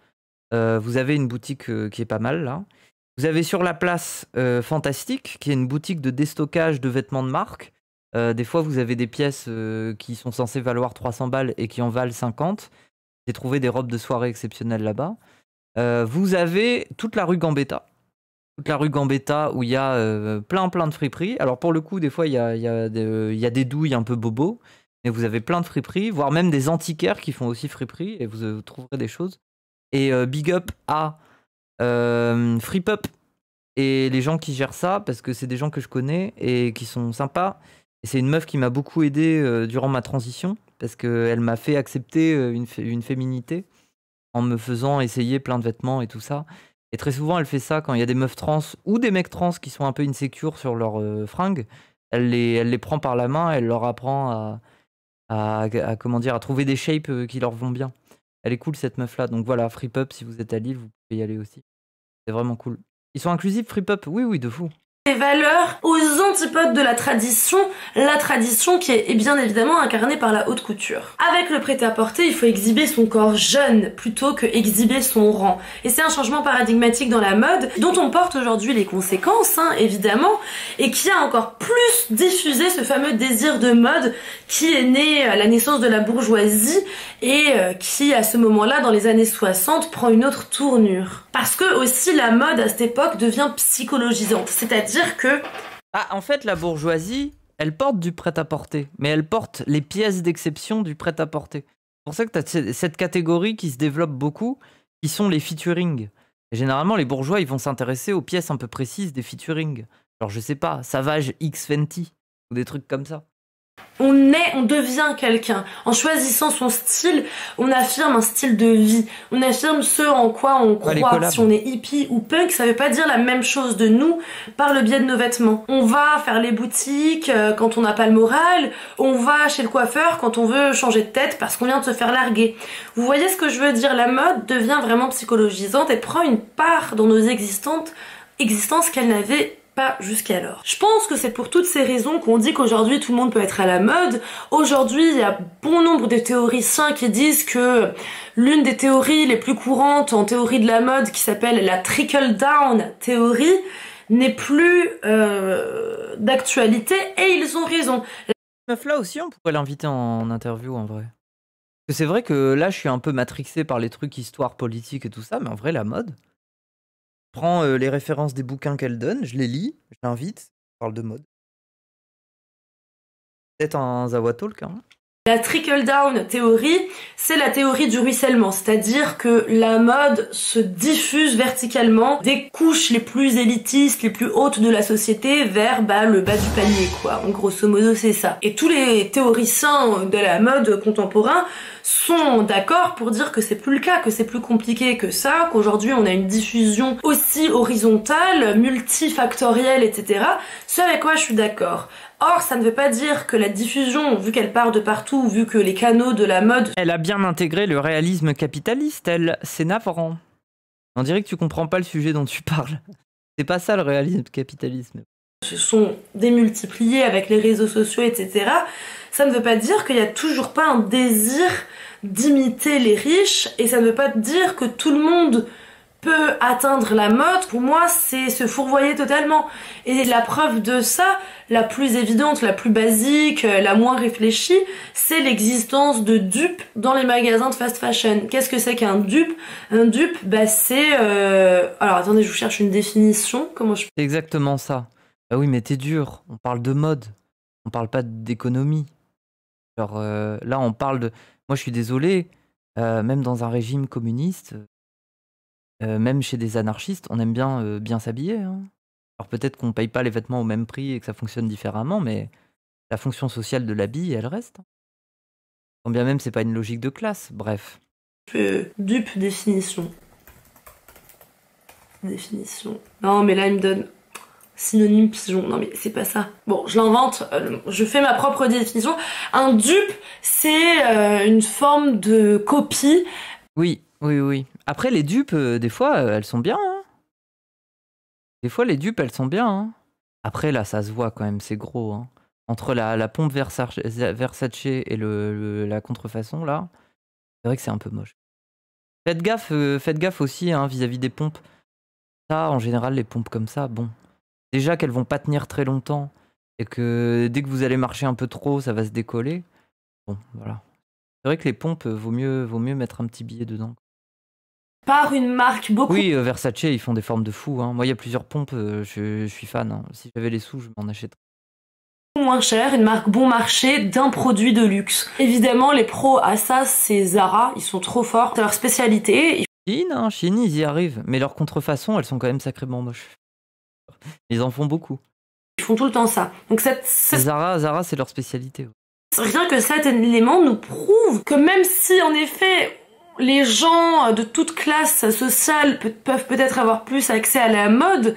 Vous avez une boutique qui est pas mal, là. Vous avez sur la place Fantastique, qui est une boutique de déstockage de vêtements de marque. Des fois, vous avez des pièces qui sont censées valoir 300 balles et qui en valent 50. J'ai trouvé des robes de soirée exceptionnelles là-bas. Vous avez toute la rue Gambetta. Toute la rue Gambetta où il y a plein de friperies. Alors, pour le coup, des fois, il y a des douilles un peu bobos. Mais vous avez plein de friperies, voire même des antiquaires qui font aussi friperie, et vous trouverez des choses. Et big up à Frip Up et les gens qui gèrent ça, parce que c'est des gens que je connais et qui sont sympas. Et c'est une meuf qui m'a beaucoup aidé durant ma transition, parce qu'elle m'a fait accepter une féminité en me faisant essayer plein de vêtements et tout ça. Et très souvent, elle fait ça quand il y a des meufs trans ou des mecs trans qui sont un peu insécures sur leurs fringues. Elle les prend par la main, elle leur apprend à trouver des shapes qui leur vont bien. Elle est cool cette meuf là, donc voilà, Frip Up, si vous êtes à Lille, vous pouvez y aller aussi. C'est vraiment cool. Ils sont inclusifs, Frip Up? Oui, de fou. Des valeurs aux antipodes de la tradition qui est bien évidemment incarnée par la haute couture. Avec le prêt-à-porter, il faut exhiber son corps jeune plutôt que exhiber son rang. Et c'est un changement paradigmatique dans la mode dont on porte aujourd'hui les conséquences, hein, évidemment, et qui a encore plus diffusé ce fameux désir de mode qui est né à la naissance de la bourgeoisie et qui, à ce moment-là, dans les années 60, prend une autre tournure. Parce que aussi la mode à cette époque devient psychologisante, c'est-à-dire que... Ah, en fait, la bourgeoisie, elle porte du prêt-à-porter, mais elle porte les pièces d'exception du prêt-à-porter. C'est pour ça que tu as cette catégorie qui se développe beaucoup, qui sont les featuring. Et généralement, les bourgeois, ils vont s'intéresser aux pièces un peu précises des featuring. Alors, je sais pas, Savage X Fenty, ou des trucs comme ça. On devient quelqu'un. En choisissant son style, on affirme un style de vie. On affirme ce en quoi on croit. Si on est hippie ou punk, ça veut pas dire la même chose de nous par le biais de nos vêtements. On va faire les boutiques quand on n'a pas le moral. On va chez le coiffeur quand on veut changer de tête parce qu'on vient de se faire larguer. Vous voyez ce que je veux dire? La mode devient vraiment psychologisante et prend une part dans nos existences qu'elle n'avait pas jusqu'alors. Je pense que c'est pour toutes ces raisons qu'on dit qu'aujourd'hui tout le monde peut être à la mode. Aujourd'hui, il y a bon nombre de théoriciens qui disent que l'une des théories les plus courantes en théorie de la mode, qui s'appelle la trickle-down théorie, n'est plus d'actualité, et ils ont raison. Meuf là aussi, on pourrait l'inviter en interview en vrai. Parce que c'est vrai que là, je suis un peu matrixé par les trucs histoire, politique et tout ça, mais en vrai, la mode. Je prends les références des bouquins qu'elle donne, je les lis, je l'invite, on parle de mode. Peut-être un Zawatalk, hein. La trickle-down théorie, c'est la théorie du ruissellement, c'est-à-dire que la mode se diffuse verticalement des couches les plus élitistes, les plus hautes de la société vers le bas du panier, quoi. En grosso modo, c'est ça. Et tous les théoriciens de la mode contemporain sont d'accord pour dire que c'est plus le cas, que c'est plus compliqué que ça, qu'aujourd'hui on a une diffusion aussi horizontale, multifactorielle, etc. Ce avec quoi je suis d'accord. Or, ça ne veut pas dire que la diffusion, vu qu'elle part de partout, vu que les canaux de la mode... Elle a bien intégré le réalisme capitaliste, elle, c'est navrant. On dirait que tu comprends pas le sujet dont tu parles. C'est pas ça le réalisme capitaliste. se sont démultipliés avec les réseaux sociaux, etc. Ça ne veut pas dire qu'il n'y a toujours pas un désir d'imiter les riches, et ça ne veut pas dire que tout le monde peut atteindre la mode. Pour moi, c'est se fourvoyer totalement. Et la preuve de ça, la plus évidente, la plus basique, la moins réfléchie, c'est l'existence de dupes dans les magasins de fast fashion. Qu'est-ce que c'est qu'un dupe? Un dupe, c'est... Alors attendez, je vous cherche une définition. Comment je... C'est exactement ça. Ah oui, mais t'es dur. On parle de mode. On parle pas d'économie. Genre, là, on parle de... Moi, je suis désolé, même dans un régime communiste... même chez des anarchistes, on aime bien, bien s'habiller, hein. Alors peut-être qu'on paye pas les vêtements au même prix et que ça fonctionne différemment, mais la fonction sociale de l'habit, elle reste. Quand bien même c'est pas une logique de classe, bref. Dupe, définition. Définition. Non, mais là, il me donne synonyme pigeon. Non, mais c'est pas ça. Bon, je l'invente, je fais ma propre définition. Un dupe, c'est une forme de copie. Oui, oui, oui. Après, les dupes, des fois, elles sont bien, hein. Des fois, les dupes, elles sont bien, hein. Après, là, ça se voit quand même, c'est gros, hein. Entre la pompe Versace et la contrefaçon, là, c'est vrai que c'est un peu moche. Faites gaffe aussi, hein, vis-à-vis des pompes. Ça, en général, les pompes comme ça, bon. Déjà qu'elles vont pas tenir très longtemps, et que dès que vous allez marcher un peu trop, ça va se décoller. Bon, voilà. C'est vrai que les pompes, vaut mieux mettre un petit billet dedans. Par une marque beaucoup... Oui, Versace, ils font des formes de fou, hein. Moi, il y a plusieurs pompes, je suis fan, hein. Si j'avais les sous, je m'en achèterais. Moins cher, une marque bon marché d'un produit de luxe. Évidemment, les pros à ça, c'est Zara, ils sont trop forts, c'est leur spécialité. Chine, ils y arrivent, mais leurs contrefaçons, elles sont quand même sacrément moches. Ils en font beaucoup. Ils font tout le temps ça. Donc Zara, c'est leur spécialité. Rien que cet élément nous prouve que même si, en effet, les gens de toute classe sociale peuvent peut-être avoir plus accès à la mode,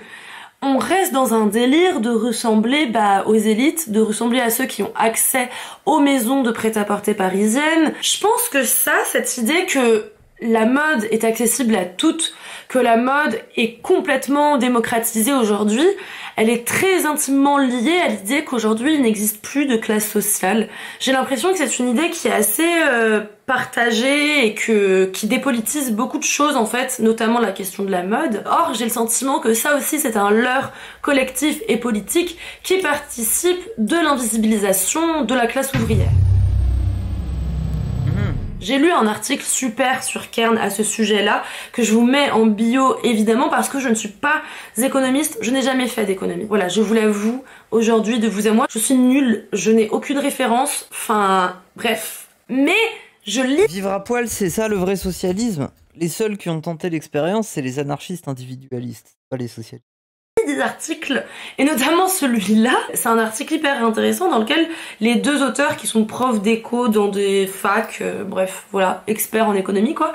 on reste dans un délire de ressembler aux élites, de ressembler à ceux qui ont accès aux maisons de prêt-à-porter parisiennes. Je pense que cette idée que la mode est accessible à toutes, que la mode est complètement démocratisée aujourd'hui, elle est très intimement liée à l'idée qu'aujourd'hui il n'existe plus de classe sociale. J'ai l'impression que c'est une idée qui est assez partagée et qui dépolitise beaucoup de choses en fait, notamment la question de la mode. Or, j'ai le sentiment que ça aussi c'est un leurre collectif et politique qui participe de l'invisibilisation de la classe ouvrière. J'ai lu un article super sur Kern à ce sujet-là, que je vous mets en bio évidemment parce que je ne suis pas économiste, je n'ai jamais fait d'économie. Voilà, je vous l'avoue, aujourd'hui de vous à moi, je suis nulle, je n'ai aucune référence, enfin bref. Mais je lis... Vivre à poil, c'est ça le vrai socialisme. Les seuls qui ont tenté l'expérience, c'est les anarchistes individualistes, pas les socialistes. Des articles, et notamment celui-là, c'est un article hyper intéressant dans lequel les deux auteurs qui sont profs d'éco dans des facs, bref, voilà, experts en économie quoi.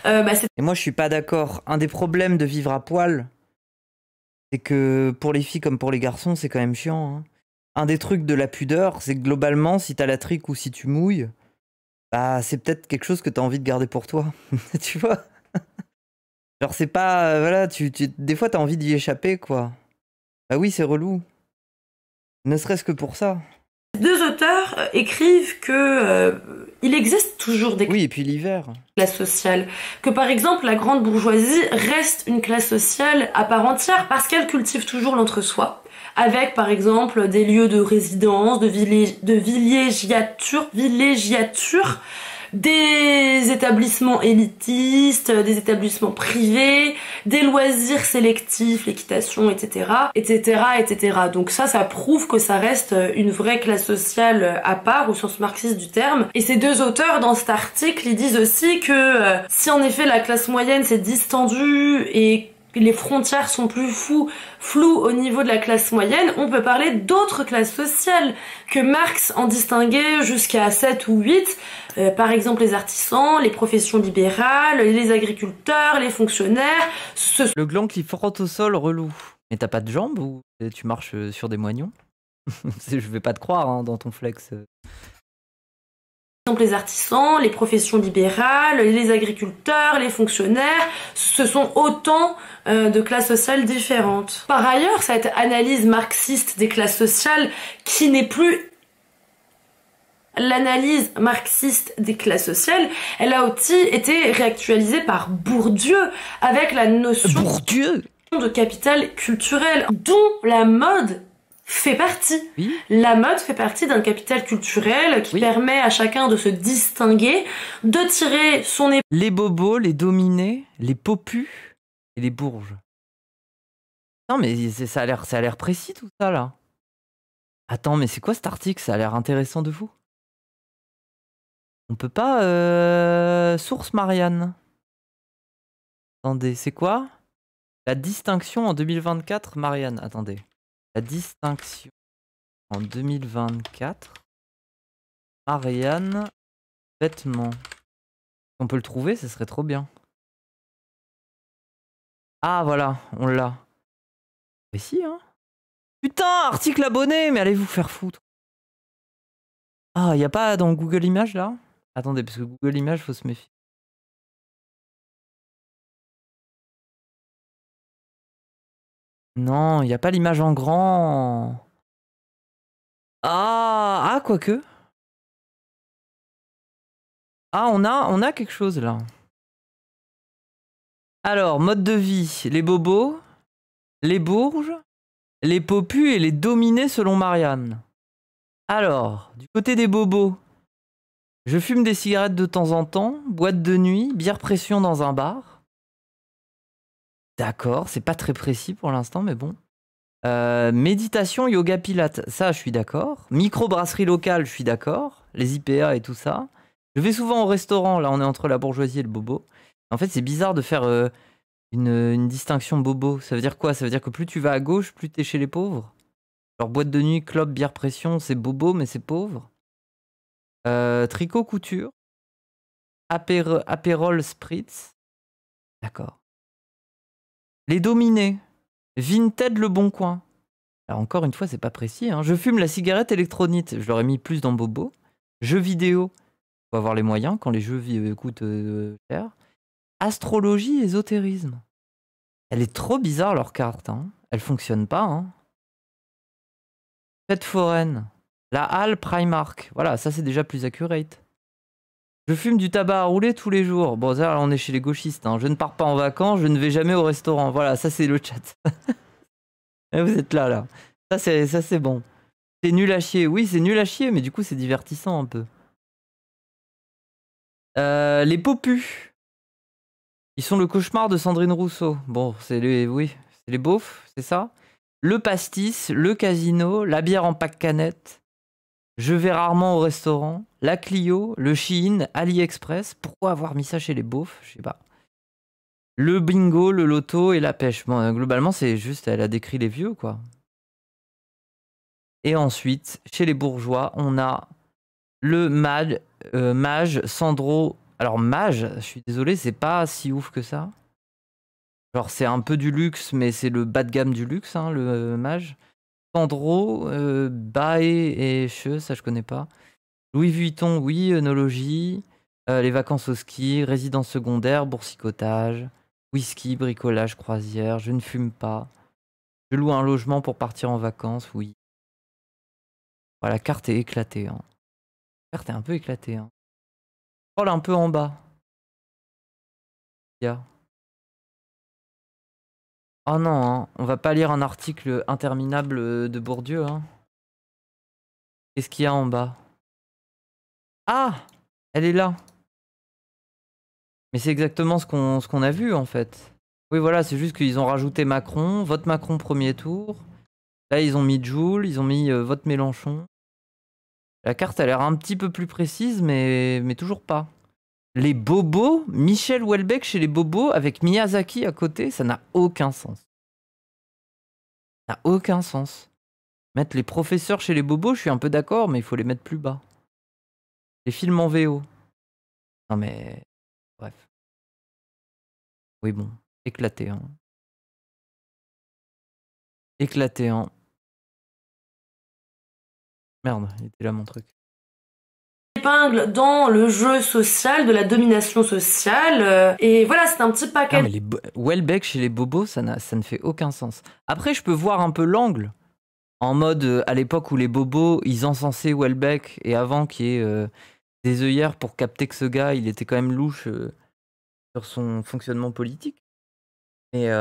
Et moi je suis pas d'accord. Un des problèmes de vivre à poil, c'est que pour les filles comme pour les garçons, c'est quand même chiant, hein. Un des trucs de la pudeur, c'est que globalement, si t'as la trique ou si tu mouilles, c'est peut-être quelque chose que t'as envie de garder pour toi. Tu vois? Genre c'est pas... voilà, des fois t'as envie d'y échapper, quoi. Ah oui, c'est relou. Ne serait-ce que pour ça. Deux auteurs écrivent que il existe toujours des Oui, et puis l'hiver. classes sociales, que par exemple la grande bourgeoisie reste une classe sociale à part entière parce qu'elle cultive toujours l'entre-soi, avec par exemple des lieux de résidence, de villégiature, des établissements élitistes, des établissements privés, des loisirs sélectifs, l'équitation, etc., etc., etc. Donc ça prouve que ça reste une vraie classe sociale à part, au sens marxiste du terme. Et ces deux auteurs, dans cet article, ils disent aussi que si en effet la classe moyenne s'est distendue et les frontières sont plus floues au niveau de la classe moyenne, on peut parler d'autres classes sociales, que Marx en distinguait jusqu'à 7 ou 8, par exemple les artisans, les professions libérales, les agriculteurs, les fonctionnaires. Le gland qui frotte au sol, relou. Mais t'as pas de jambes ou tu marches sur des moignons? Je vais pas te croire hein, dans ton flex. Par exemple, les artisans, les professions libérales, les agriculteurs, les fonctionnaires, ce sont autant de classes sociales différentes. Par ailleurs, cette analyse marxiste des classes sociales, qui n'est plus l'analyse marxiste des classes sociales, elle a aussi été réactualisée par Bourdieu, avec la notion Bourdieu de capital culturel, dont la mode fait partie. Oui. La mode fait partie d'un capital culturel qui permet à chacun de se distinguer, de tirer son épingle. Les bobos, les dominés, les popus et les bourges. Non mais ça a l'air précis tout ça là. Attends, mais c'est quoi cet article? Ça a l'air intéressant de fou. On peut pas... Source Marianne. Attendez, c'est quoi? La distinction en 2024, Marianne. Attendez. La distinction en 2024. Marianne. Vêtements. On peut le trouver, ce serait trop bien. Ah voilà, on l'a. Mais si, hein. Putain, article abonné, mais allez vous faire foutre. Ah, y a pas dans Google Images là? Attendez, parce que Google Images, faut se méfier. Non, y a pas l'image en grand. Ah, quoique. Ah, on a quelque chose là. Alors, mode de vie, les bobos, les bourges, les popus et les dominés selon Marianne. Alors, du côté des bobos, je fume des cigarettes de temps en temps, boîte de nuit, bière pression dans un bar. D'accord, c'est pas très précis pour l'instant, mais bon. Méditation, yoga, pilates, ça je suis d'accord. Microbrasserie locale, je suis d'accord. Les IPA et tout ça. Je vais souvent au restaurant, là on est entre la bourgeoisie et le bobo. En fait c'est bizarre de faire une distinction bobo. Ça veut dire quoi? Ça veut dire que plus tu vas à gauche, plus t'es chez les pauvres. Genre boîte de nuit, club, bière pression, c'est bobo mais c'est pauvre. Tricot, couture. Apérol, spritz. D'accord. Les dominés. Vinted, le bon coin. Alors encore une fois, c'est pas précis. Hein. Je fume la cigarette électronique. Je l'aurais mis plus dans bobo. Jeux vidéo. Faut avoir les moyens quand les jeux coûtent cher. Astrologie, ésotérisme. Elle est trop bizarre leur carte. Hein. Elle fonctionne pas. Hein. Fête foraine. La halle Primark. Voilà, ça c'est déjà plus accurate. Je fume du tabac à rouler tous les jours. Bon, ça, on est chez les gauchistes. Hein. Je ne pars pas en vacances, je ne vais jamais au restaurant. Voilà, ça c'est le chat. Vous êtes là. Ça c'est bon. C'est nul à chier. Oui, c'est nul à chier, mais du coup c'est divertissant un peu. Les popus. Ils sont le cauchemar de Sandrine Rousseau. Bon, c'est les beaufs, c'est ça. Le pastis, le casino, la bière en pack canette. Je vais rarement au restaurant. La Clio, le Shein, AliExpress. Pourquoi avoir mis ça chez les beaufs? Je sais pas. Le bingo, le loto et la pêche. Bon, globalement, c'est juste, elle a décrit les vieux, quoi. Et ensuite, chez les bourgeois, on a le mage, Sandro. Alors, mage, je suis désolé, c'est pas si ouf que ça. Genre, c'est un peu du luxe, mais c'est le bas de gamme du luxe, hein, le mage. Sandro, Bae et Che, ça je connais pas. Louis Vuitton, oui, œnologie. Les vacances au ski, résidence secondaire, boursicotage, whisky, bricolage, croisière. Je ne fume pas. Je loue un logement pour partir en vacances, oui. Oh, la carte est éclatée. Hein. La carte est un peu éclatée. Hein. Scroll un peu en bas. Yeah. Oh non, hein. On va pas lire un article interminable de Bourdieu. Hein. Qu'est-ce qu'il y a en bas? Ah! Elle est là. Mais c'est exactement ce qu'on a vu en fait. Oui voilà, c'est juste qu'ils ont rajouté Macron, vote Macron premier tour. Là ils ont mis Joule, ils ont mis vote Mélenchon. La carte a l'air un petit peu plus précise mais toujours pas. Les bobos, Michel Houellebecq chez les bobos avec Miyazaki à côté, ça n'a aucun sens. Ça n'a aucun sens. Mettre les professeurs chez les bobos, je suis un peu d'accord, mais il faut les mettre plus bas. Les films en VO. Non mais... Bref. Oui bon, éclaté. Hein. Éclaté. Hein. Merde, il était là mon truc. Épingle dans le jeu social, de la domination sociale. Et voilà, c'est un petit paquet. Non, mais Houellebecq chez les bobos, ça ne fait aucun sens. Après, je peux voir un peu l'angle. En mode, à l'époque où les bobos, ils encensaient Houellebecq, et avant qu'il y ait des œillères pour capter que ce gars, il était quand même louche sur son fonctionnement politique. Mais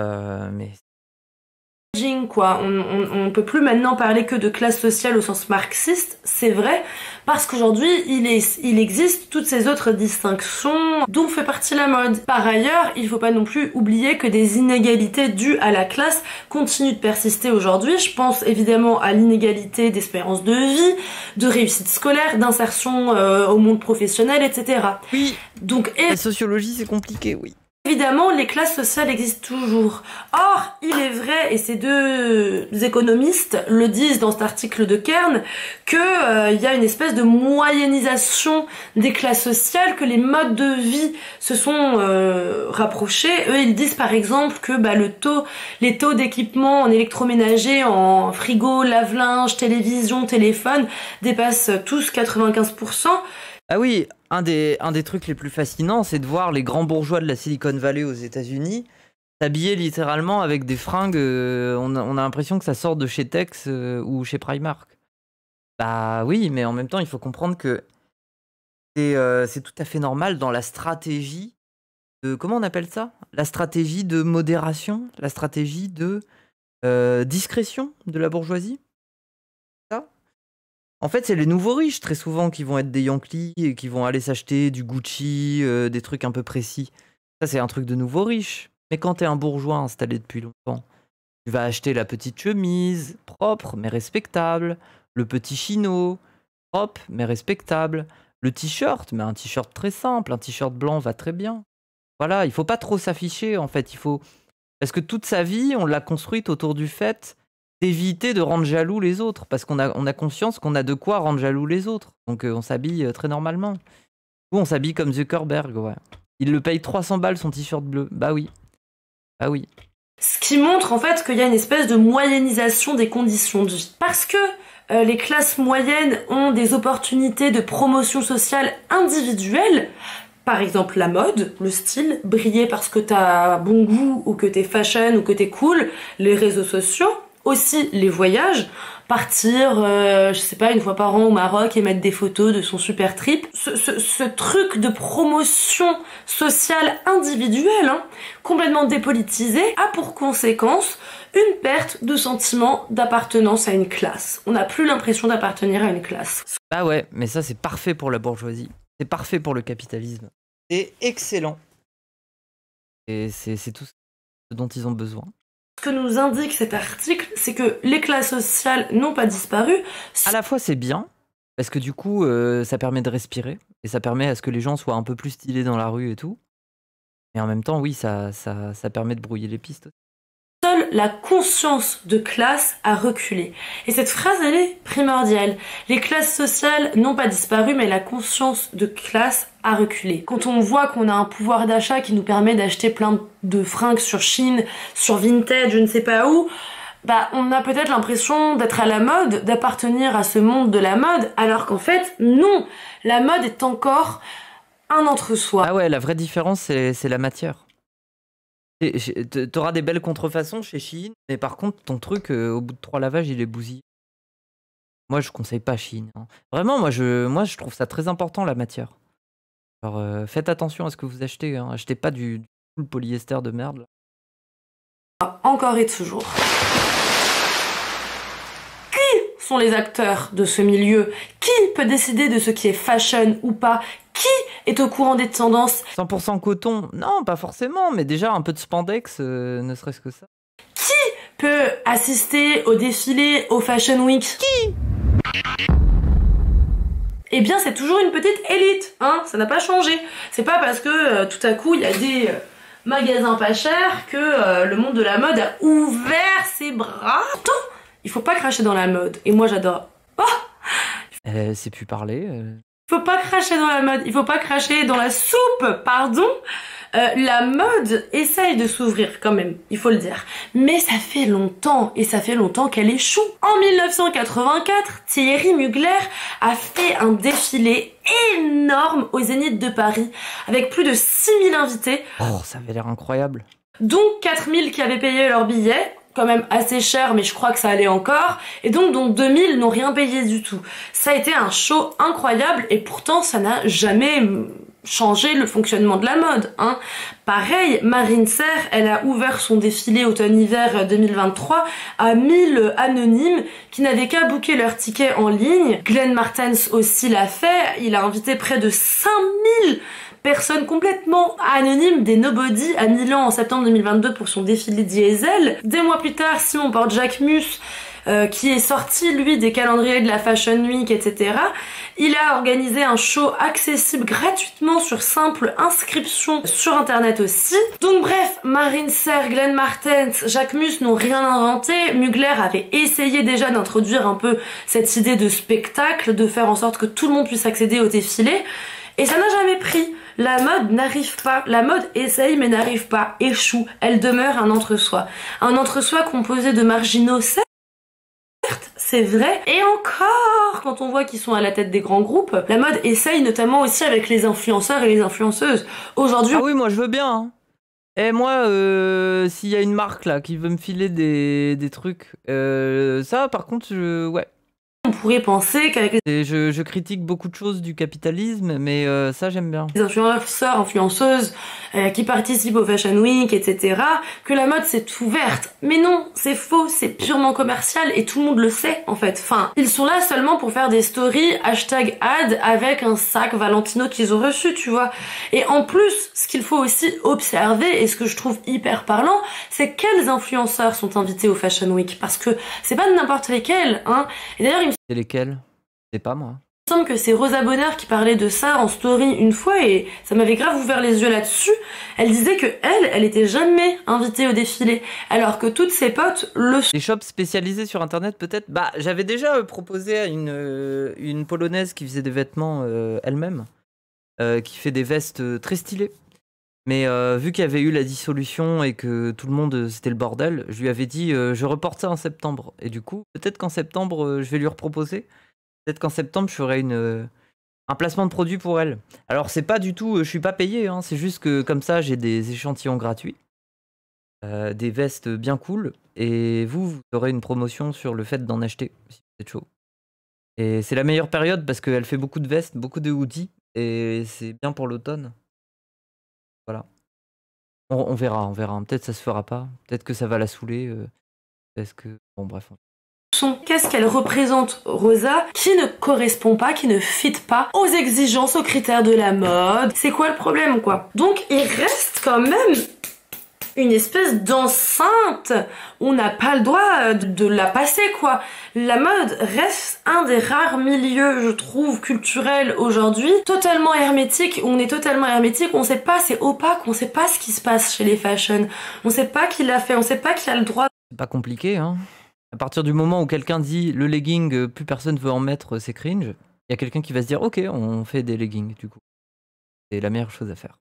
quoi. On peut plus maintenant parler que de classe sociale au sens marxiste, c'est vrai, parce qu'aujourd'hui, il existe toutes ces autres distinctions dont fait partie la mode. Par ailleurs, il faut pas non plus oublier que des inégalités dues à la classe continuent de persister aujourd'hui. Je pense évidemment à l'inégalité d'espérance de vie, de réussite scolaire, d'insertion au monde professionnel, etc. oui, donc la sociologie, c'est compliqué, oui. Évidemment, les classes sociales existent toujours. Or, il est vrai, et ces deux économistes le disent dans cet article de Kern, que y a une espèce de moyennisation des classes sociales, que les modes de vie se sont rapprochés. Eux, ils disent par exemple que les taux d'équipement en électroménager, en frigo, lave-linge, télévision, téléphone, dépassent tous 95%. Ah oui, un des trucs les plus fascinants, c'est de voir les grands bourgeois de la Silicon Valley aux États-Unis s'habiller littéralement avec des fringues. On a l'impression que ça sort de chez Tex ou chez Primark. Bah oui, mais en même temps, il faut comprendre que c'est tout à fait normal dans la stratégie de... Comment on appelle ça? La stratégie de modération, la stratégie de discrétion de la bourgeoisie. En fait, c'est les nouveaux riches, très souvent, qui vont être des Yankees et qui vont aller s'acheter du Gucci, des trucs un peu précis. Ça, c'est un truc de nouveaux riches. Mais quand t'es un bourgeois installé depuis longtemps, tu vas acheter la petite chemise, propre mais respectable, le petit chino, propre mais respectable, le t-shirt, mais un t-shirt très simple, un t-shirt blanc va très bien. Voilà, il faut pas trop s'afficher, en fait. Parce que toute sa vie, on l'a construite autour du fait... d'éviter de rendre jaloux les autres, parce qu'on a conscience qu'on a de quoi rendre jaloux les autres. Donc on s'habille très normalement. Ou on s'habille comme Zuckerberg, ouais. Il le paye 300 balles son t-shirt bleu. Bah oui. Bah oui. Ce qui montre en fait qu'il y a une espèce de moyennisation des conditions de vie. Parce que les classes moyennes ont des opportunités de promotion sociale individuelle, par exemple la mode, le style, briller parce que t'as bon goût, ou que t'es fashion, ou que t'es cool, les réseaux sociaux, aussi les voyages, partir, je sais pas, une fois par an au Maroc et mettre des photos de son super trip. Ce truc de promotion sociale individuelle, complètement dépolitisé, a pour conséquence une perte de sentiment d'appartenance à une classe. On n'a plus l'impression d'appartenir à une classe. Ah ouais, mais ça c'est parfait pour la bourgeoisie. C'est parfait pour le capitalisme. C'est excellent. Et c'est tout ce dont ils ont besoin. Ce que nous indique cet article, c'est que les classes sociales n'ont pas disparu. À la fois, c'est bien, parce que du coup, ça permet de respirer, et ça permet à ce que les gens soient un peu plus stylés dans la rue et tout. Et en même temps, oui, ça permet de brouiller les pistes. Seule la conscience de classe a reculé. Et cette phrase, elle est primordiale. Les classes sociales n'ont pas disparu, mais la conscience de classe a reculé. Quand on voit qu'on a un pouvoir d'achat qui nous permet d'acheter plein de fringues sur Chine, sur Vinted, je ne sais pas où, on a peut-être l'impression d'être à la mode, d'appartenir à ce monde de la mode, alors qu'en fait, non. La mode est encore un entre-soi. Ah ouais, la vraie différence, c'est la matière. T'auras des belles contrefaçons chez Shein, mais par contre, ton truc, au bout de 3 lavages, il est bousillé. Moi, je conseille pas Shein, hein. Vraiment, moi, je trouve ça très important, la matière. Alors, faites attention à ce que vous achetez, hein. Achetez pas du full polyester de merde, là. Encore et toujours. Qui sont les acteurs de ce milieu? Qui peut décider de ce qui est fashion ou pas? Qui est au courant des tendances? 100% coton? Non, pas forcément, mais déjà un peu de spandex, ne serait-ce que ça. Qui peut assister au défilé au Fashion Week? Qui? Eh bien, c'est toujours une petite élite, hein, ça n'a pas changé. C'est pas parce que tout à coup il y a des magasins pas chers que le monde de la mode a ouvert ses bras. Pourtant, il faut pas cracher dans la mode. Et moi j'adore. Oh, C'est plus parler. faut pas cracher dans la mode, il faut pas cracher dans la soupe, pardon. La mode essaye de s'ouvrir quand même, il faut le dire. Mais ça fait longtemps, et ça fait longtemps qu'elle échoue. En 1984, Thierry Mugler a fait un défilé énorme au Zénith de Paris, avec plus de 6000 invités. Oh, ça avait l'air incroyable. Donc 4000 qui avaient payé leur billet, quand même assez cher, mais je crois que ça allait encore, et donc 2000 n'ont rien payé du tout. Ça a été un show incroyable, et pourtant ça n'a jamais changé le fonctionnement de la mode, hein. Pareil, Marine Serre, elle a ouvert son défilé automne-hiver 2023 à 1000 anonymes qui n'avaient qu'à booker leur ticket en ligne. Glenn Martens aussi l'a fait, il a invité près de 5000 personnes complètement anonymes, des nobody, à Milan en septembre 2022 pour son défilé diesel. Des mois plus tard, Simon Porte-Jacquemus, qui est sorti lui des calendriers de la Fashion Week, etc. Il a organisé un show accessible gratuitement sur simple inscription sur internet aussi. Donc bref, Marine Serre, Glenn Martens, Jacquemus n'ont rien inventé. Mugler avait essayé déjà d'introduire un peu cette idée de spectacle, de faire en sorte que tout le monde puisse accéder au défilé. Et ça n'a jamais pris. La mode n'arrive pas. La mode essaye mais n'arrive pas. Échoue. Elle demeure un entre-soi. Un entre-soi composé de marginaux, certes, c'est vrai. Et encore, quand on voit qu'ils sont à la tête des grands groupes, la mode essaye notamment aussi avec les influenceurs et les influenceuses. Aujourd'hui... Ah oui, moi je veux bien, hein. Et moi, s'il y a une marque là qui veut me filer des trucs, ça par contre, ouais. On pourrait penser qu'avec je critique beaucoup de choses du capitalisme, mais ça j'aime bien. les influenceurs, influenceuses qui participent au Fashion Week, etc., que la mode s'est ouverte. Mais non, c'est faux, c'est purement commercial et tout le monde le sait en fait. Enfin, ils sont là seulement pour faire des stories #ad avec un sac Valentino qu'ils ont reçu, tu vois. Et en plus, ce qu'il faut aussi observer et ce que je trouve hyper parlant, c'est quels influenceurs sont invités au Fashion Week, parce que c'est pas n'importe lesquels, hein. Et d'ailleurs, il me C'est lesquels? C'est pas moi. semble que c'est Rosa Bonheur qui parlait de ça en story une fois et ça m'avait grave ouvert les yeux là-dessus. Elle disait que elle était jamais invitée au défilé, alors que toutes ses potes le sont. Les shops spécialisés sur internet peut-être. Bah j'avais déjà proposé à une polonaise qui faisait des vêtements elle-même, qui fait des vestes très stylées. Mais vu qu'il y avait eu la dissolution et que tout le monde c'était le bordel, je lui avais dit je reporte ça en septembre. Et du coup, peut-être qu'en septembre je vais lui reproposer. Peut-être qu'en septembre je ferai un placement de produit pour elle. Alors c'est pas du tout, je suis pas payé, hein, c'est juste que comme ça j'ai des échantillons gratuits, des vestes bien cool, et vous aurez une promotion sur le fait d'en acheter si vous êtes chaud. Et c'est la meilleure période parce qu'elle fait beaucoup de vestes, beaucoup de hoodies, et c'est bien pour l'automne. Voilà. On verra, on verra. Peut-être ça se fera pas. Peut-être que ça va la saouler. Parce que... Bon, bref. Qu'est-ce qu'elle représente, Rosa, qui ne correspond pas, qui ne fit pas aux exigences, aux critères de la mode. C'est quoi le problème, quoi? Donc, il reste quand même une espèce d'enceinte. On n'a pas le droit de la passer, quoi. La mode reste un des rares milieux, je trouve, culturels aujourd'hui, totalement hermétique. On est totalement hermétique, on sait pas, c'est opaque, on sait pas ce qui se passe chez les fashion. On sait pas qui l'a fait, on sait pas qui a le droit. C'est pas compliqué, hein. À partir du moment où quelqu'un dit le legging, plus personne veut en mettre, c'est cringe, il y a quelqu'un qui va se dire ok, on fait des leggings, du coup. C'est la meilleure chose à faire.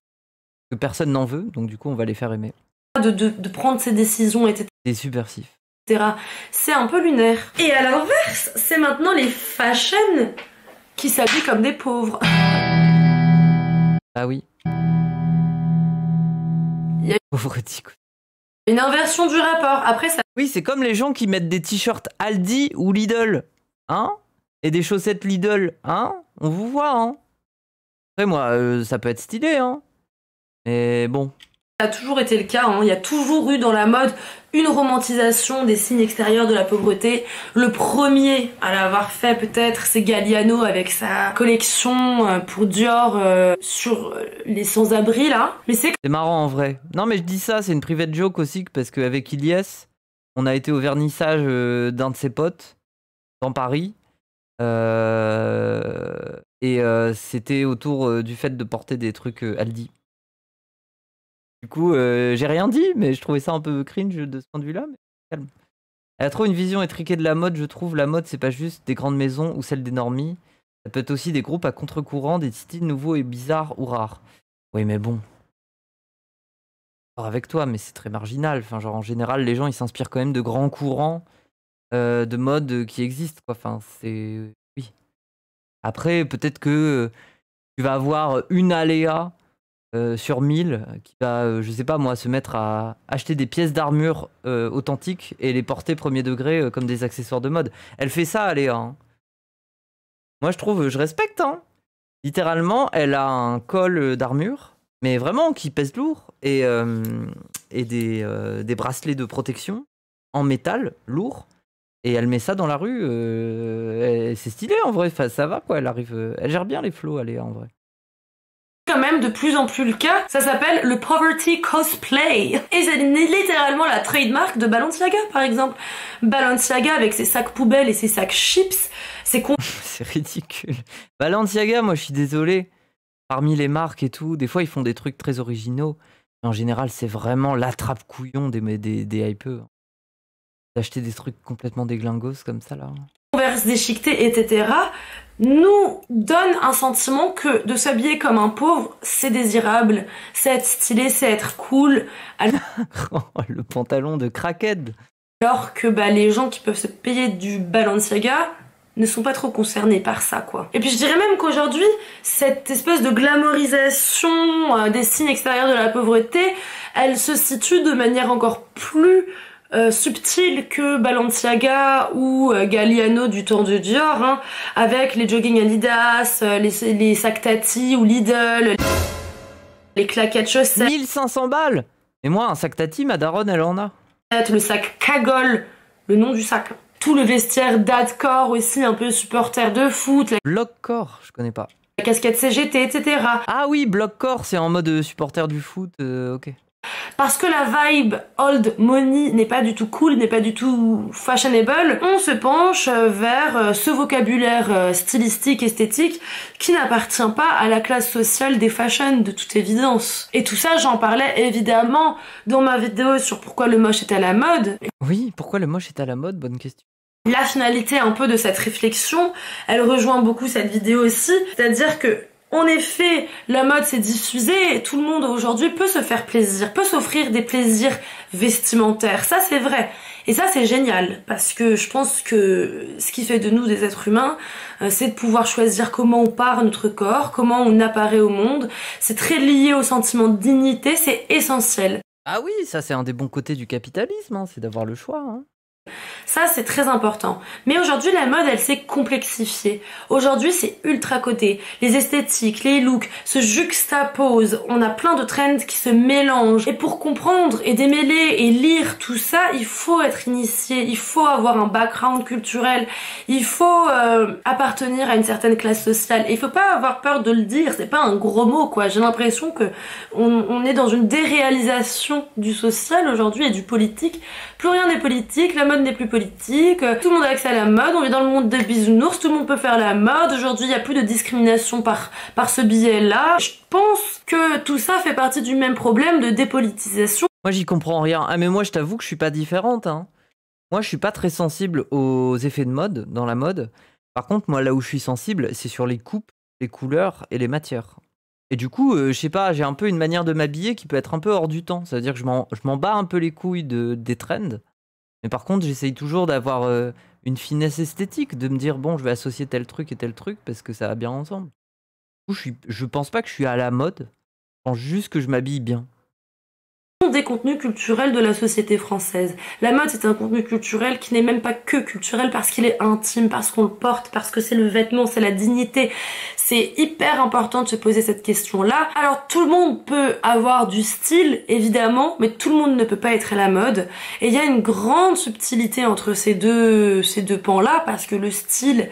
Que personne n'en veut, donc du coup on va les faire aimer. De prendre ses décisions, etc. C'est subversif. C'est un peu lunaire. Et à l'inverse, c'est maintenant les fashion qui s'habillent comme des pauvres. Ah oui. Y a... Pauvre tico. Une inversion du rapport. Après, ça Oui, c'est comme les gens qui mettent des t-shirts Aldi ou Lidl, hein, et des chaussettes Lidl, hein. On vous voit, hein. Après, moi, ça peut être stylé, hein. Mais bon. a toujours été le cas, hein. Il y a toujours eu dans la mode une romantisation des signes extérieurs de la pauvreté. Le premier à l'avoir fait peut-être, c'est Galliano avec sa collection pour Dior sur les sans-abri là. Mais c'est marrant en vrai. Non mais je dis ça, c'est une private joke aussi, parce qu'avec Ilyes, on a été au vernissage d'un de ses potes dans Paris. C'était autour du fait de porter des trucs Aldi. Du coup, j'ai rien dit, mais je trouvais ça un peu cringe de ce point de vue-là. Mais calme. Elle a trop une vision étriquée de la mode, je trouve. La mode, c'est pas juste des grandes maisons ou celle des normies. Ça peut être aussi des groupes à contre-courant, des styles nouveaux et bizarres ou rares. Oui, mais bon. Avec toi, mais c'est très marginal. Enfin, genre, en général, les gens, ils s'inspirent quand même de grands courants de mode qui existent, quoi. Enfin, c'est... Oui. Après, peut-être que tu vas avoir une aléa sur 1000 qui va, je sais pas moi, se mettre à acheter des pièces d'armure authentiques et les porter premier degré comme des accessoires de mode. Elle fait ça, Aléa. Hein. Moi, je trouve, je respecte. Hein. Littéralement, elle a un col d'armure, mais vraiment qui pèse lourd, et des bracelets de protection en métal lourd. Et elle met ça dans la rue. C'est stylé en vrai. Enfin, ça va quoi. Elle arrive, elle gère bien les flots, Aléa en vrai. Quand même de plus en plus le cas, ça s'appelle le poverty cosplay. Et c'est littéralement la trademark de Balenciaga par exemple. Balenciaga avec ses sacs poubelles et ses sacs chips, c'est c'est ridicule. Balenciaga, moi je suis désolé, parmi les marques et tout, des fois ils font des trucs très originaux, mais en général c'est vraiment l'attrape-couillon des hypeux. D'acheter des trucs complètement déglingos comme ça là. Converse déchiquetée, etc., nous donne un sentiment que de s'habiller comme un pauvre, c'est désirable, c'est être stylé, c'est être cool. Le pantalon de crackhead. Alors que les gens qui peuvent se payer du Balenciaga ne sont pas trop concernés par ça, quoi. Et puis je dirais même qu'aujourd'hui, cette espèce de glamorisation des signes extérieurs de la pauvreté, elle se situe de manière encore plus subtil que Balenciaga ou Galliano du temps de Dior, hein, avec les jogging Adidas, les sacs Tati ou Lidl, les claquettes chaussettes. 1500 balles. Et moi, un sac Tati, ma daronne, elle en a. Le sac Cagole, le nom du sac. Tout le vestiaire d'Adcore aussi, un peu supporter de foot. Blockcore, je connais pas. La casquette CGT, etc. Ah oui, Blockcore, c'est en mode supporter du foot, ok. Parce que la vibe old money n'est pas du tout cool, n'est pas du tout fashionable, on se penche vers ce vocabulaire stylistique, esthétique, qui n'appartient pas à la classe sociale des fashions, de toute évidence. Et tout ça, j'en parlais évidemment dans ma vidéo sur pourquoi le moche est à la mode. Oui, pourquoi le moche est à la mode, bonne question. La finalité un peu de cette réflexion, elle rejoint beaucoup cette vidéo aussi, c'est-à-dire que en effet, la mode s'est diffusée et tout le monde aujourd'hui peut se faire plaisir, peut s'offrir des plaisirs vestimentaires. Ça, c'est vrai. Et ça, c'est génial parce que je pense que ce qui fait de nous des êtres humains, c'est de pouvoir choisir comment on part notre corps, comment on apparaît au monde. C'est très lié au sentiment de dignité, c'est essentiel. Ah oui, ça c'est un des bons côtés du capitalisme, hein, c'est d'avoir le choix. Hein. Ça, c'est très important. Mais aujourd'hui, la mode, elle s'est complexifiée. Aujourd'hui, c'est ultra coté. Les esthétiques, les looks se juxtaposent. On a plein de trends qui se mélangent. Et pour comprendre et démêler et lire tout ça, il faut être initié. Il faut avoir un background culturel. Il faut appartenir à une certaine classe sociale. Et il faut pas avoir peur de le dire. C'est pas un gros mot, quoi. J'ai l'impression que on est dans une déréalisation du social aujourd'hui et du politique. Plus rien n'est politique. La mode n'est plus politique, tout le monde a accès à la mode, on est dans le monde des bisounours, tout le monde peut faire la mode, aujourd'hui il n'y a plus de discrimination par ce biais-là. Je pense que tout ça fait partie du même problème de dépolitisation. Moi j'y comprends rien, mais moi je t'avoue que je suis pas différente. Hein. Moi je suis pas très sensible aux effets de mode, dans la mode. Par contre moi là où je suis sensible, c'est sur les coupes, les couleurs et les matières. Et du coup, je sais pas, j'ai un peu une manière de m'habiller qui peut être un peu hors du temps. Ça veut dire que je m'en bats un peu les couilles des trends. Mais par contre, j'essaye toujours d'avoir une finesse esthétique, de me dire, bon, je vais associer tel truc et tel truc parce que ça va bien ensemble. Du coup, je pense pas que je suis à la mode, je pense juste que je m'habille bien. des contenus culturels de la société française. La mode, c'est un contenu culturel qui n'est même pas que culturel parce qu'il est intime, parce qu'on le porte, parce que c'est le vêtement, c'est la dignité. C'est hyper important de se poser cette question-là. Alors tout le monde peut avoir du style, évidemment, mais tout le monde ne peut pas être à la mode. Et il y a une grande subtilité entre ces deux pans-là, parce que le style...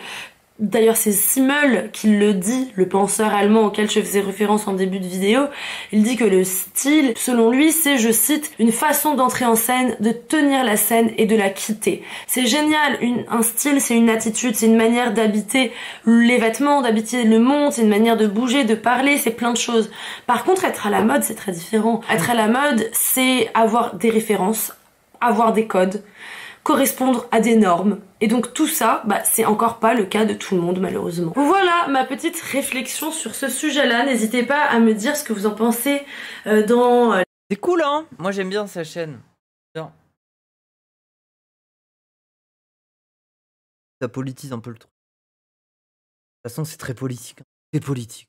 D'ailleurs, c'est Simmel qui le dit, le penseur allemand auquel je faisais référence en début de vidéo. Il dit que le style, selon lui, c'est, je cite, une façon d'entrer en scène, de tenir la scène et de la quitter. C'est génial, un style, c'est une attitude, c'est une manière d'habiter les vêtements, d'habiter le monde, c'est une manière de bouger, de parler, c'est plein de choses. Par contre, être à la mode, c'est très différent. Être à la mode, c'est avoir des références, avoir des codes, correspondre à des normes. Et donc tout ça, c'est encore pas le cas de tout le monde malheureusement. Voilà ma petite réflexion sur ce sujet-là. N'hésitez pas à me dire ce que vous en pensez dans... C'est cool, hein? Moi j'aime bien sa chaîne. Bien. Ça politise un peu le truc. De toute façon, c'est très politique. C'est politique.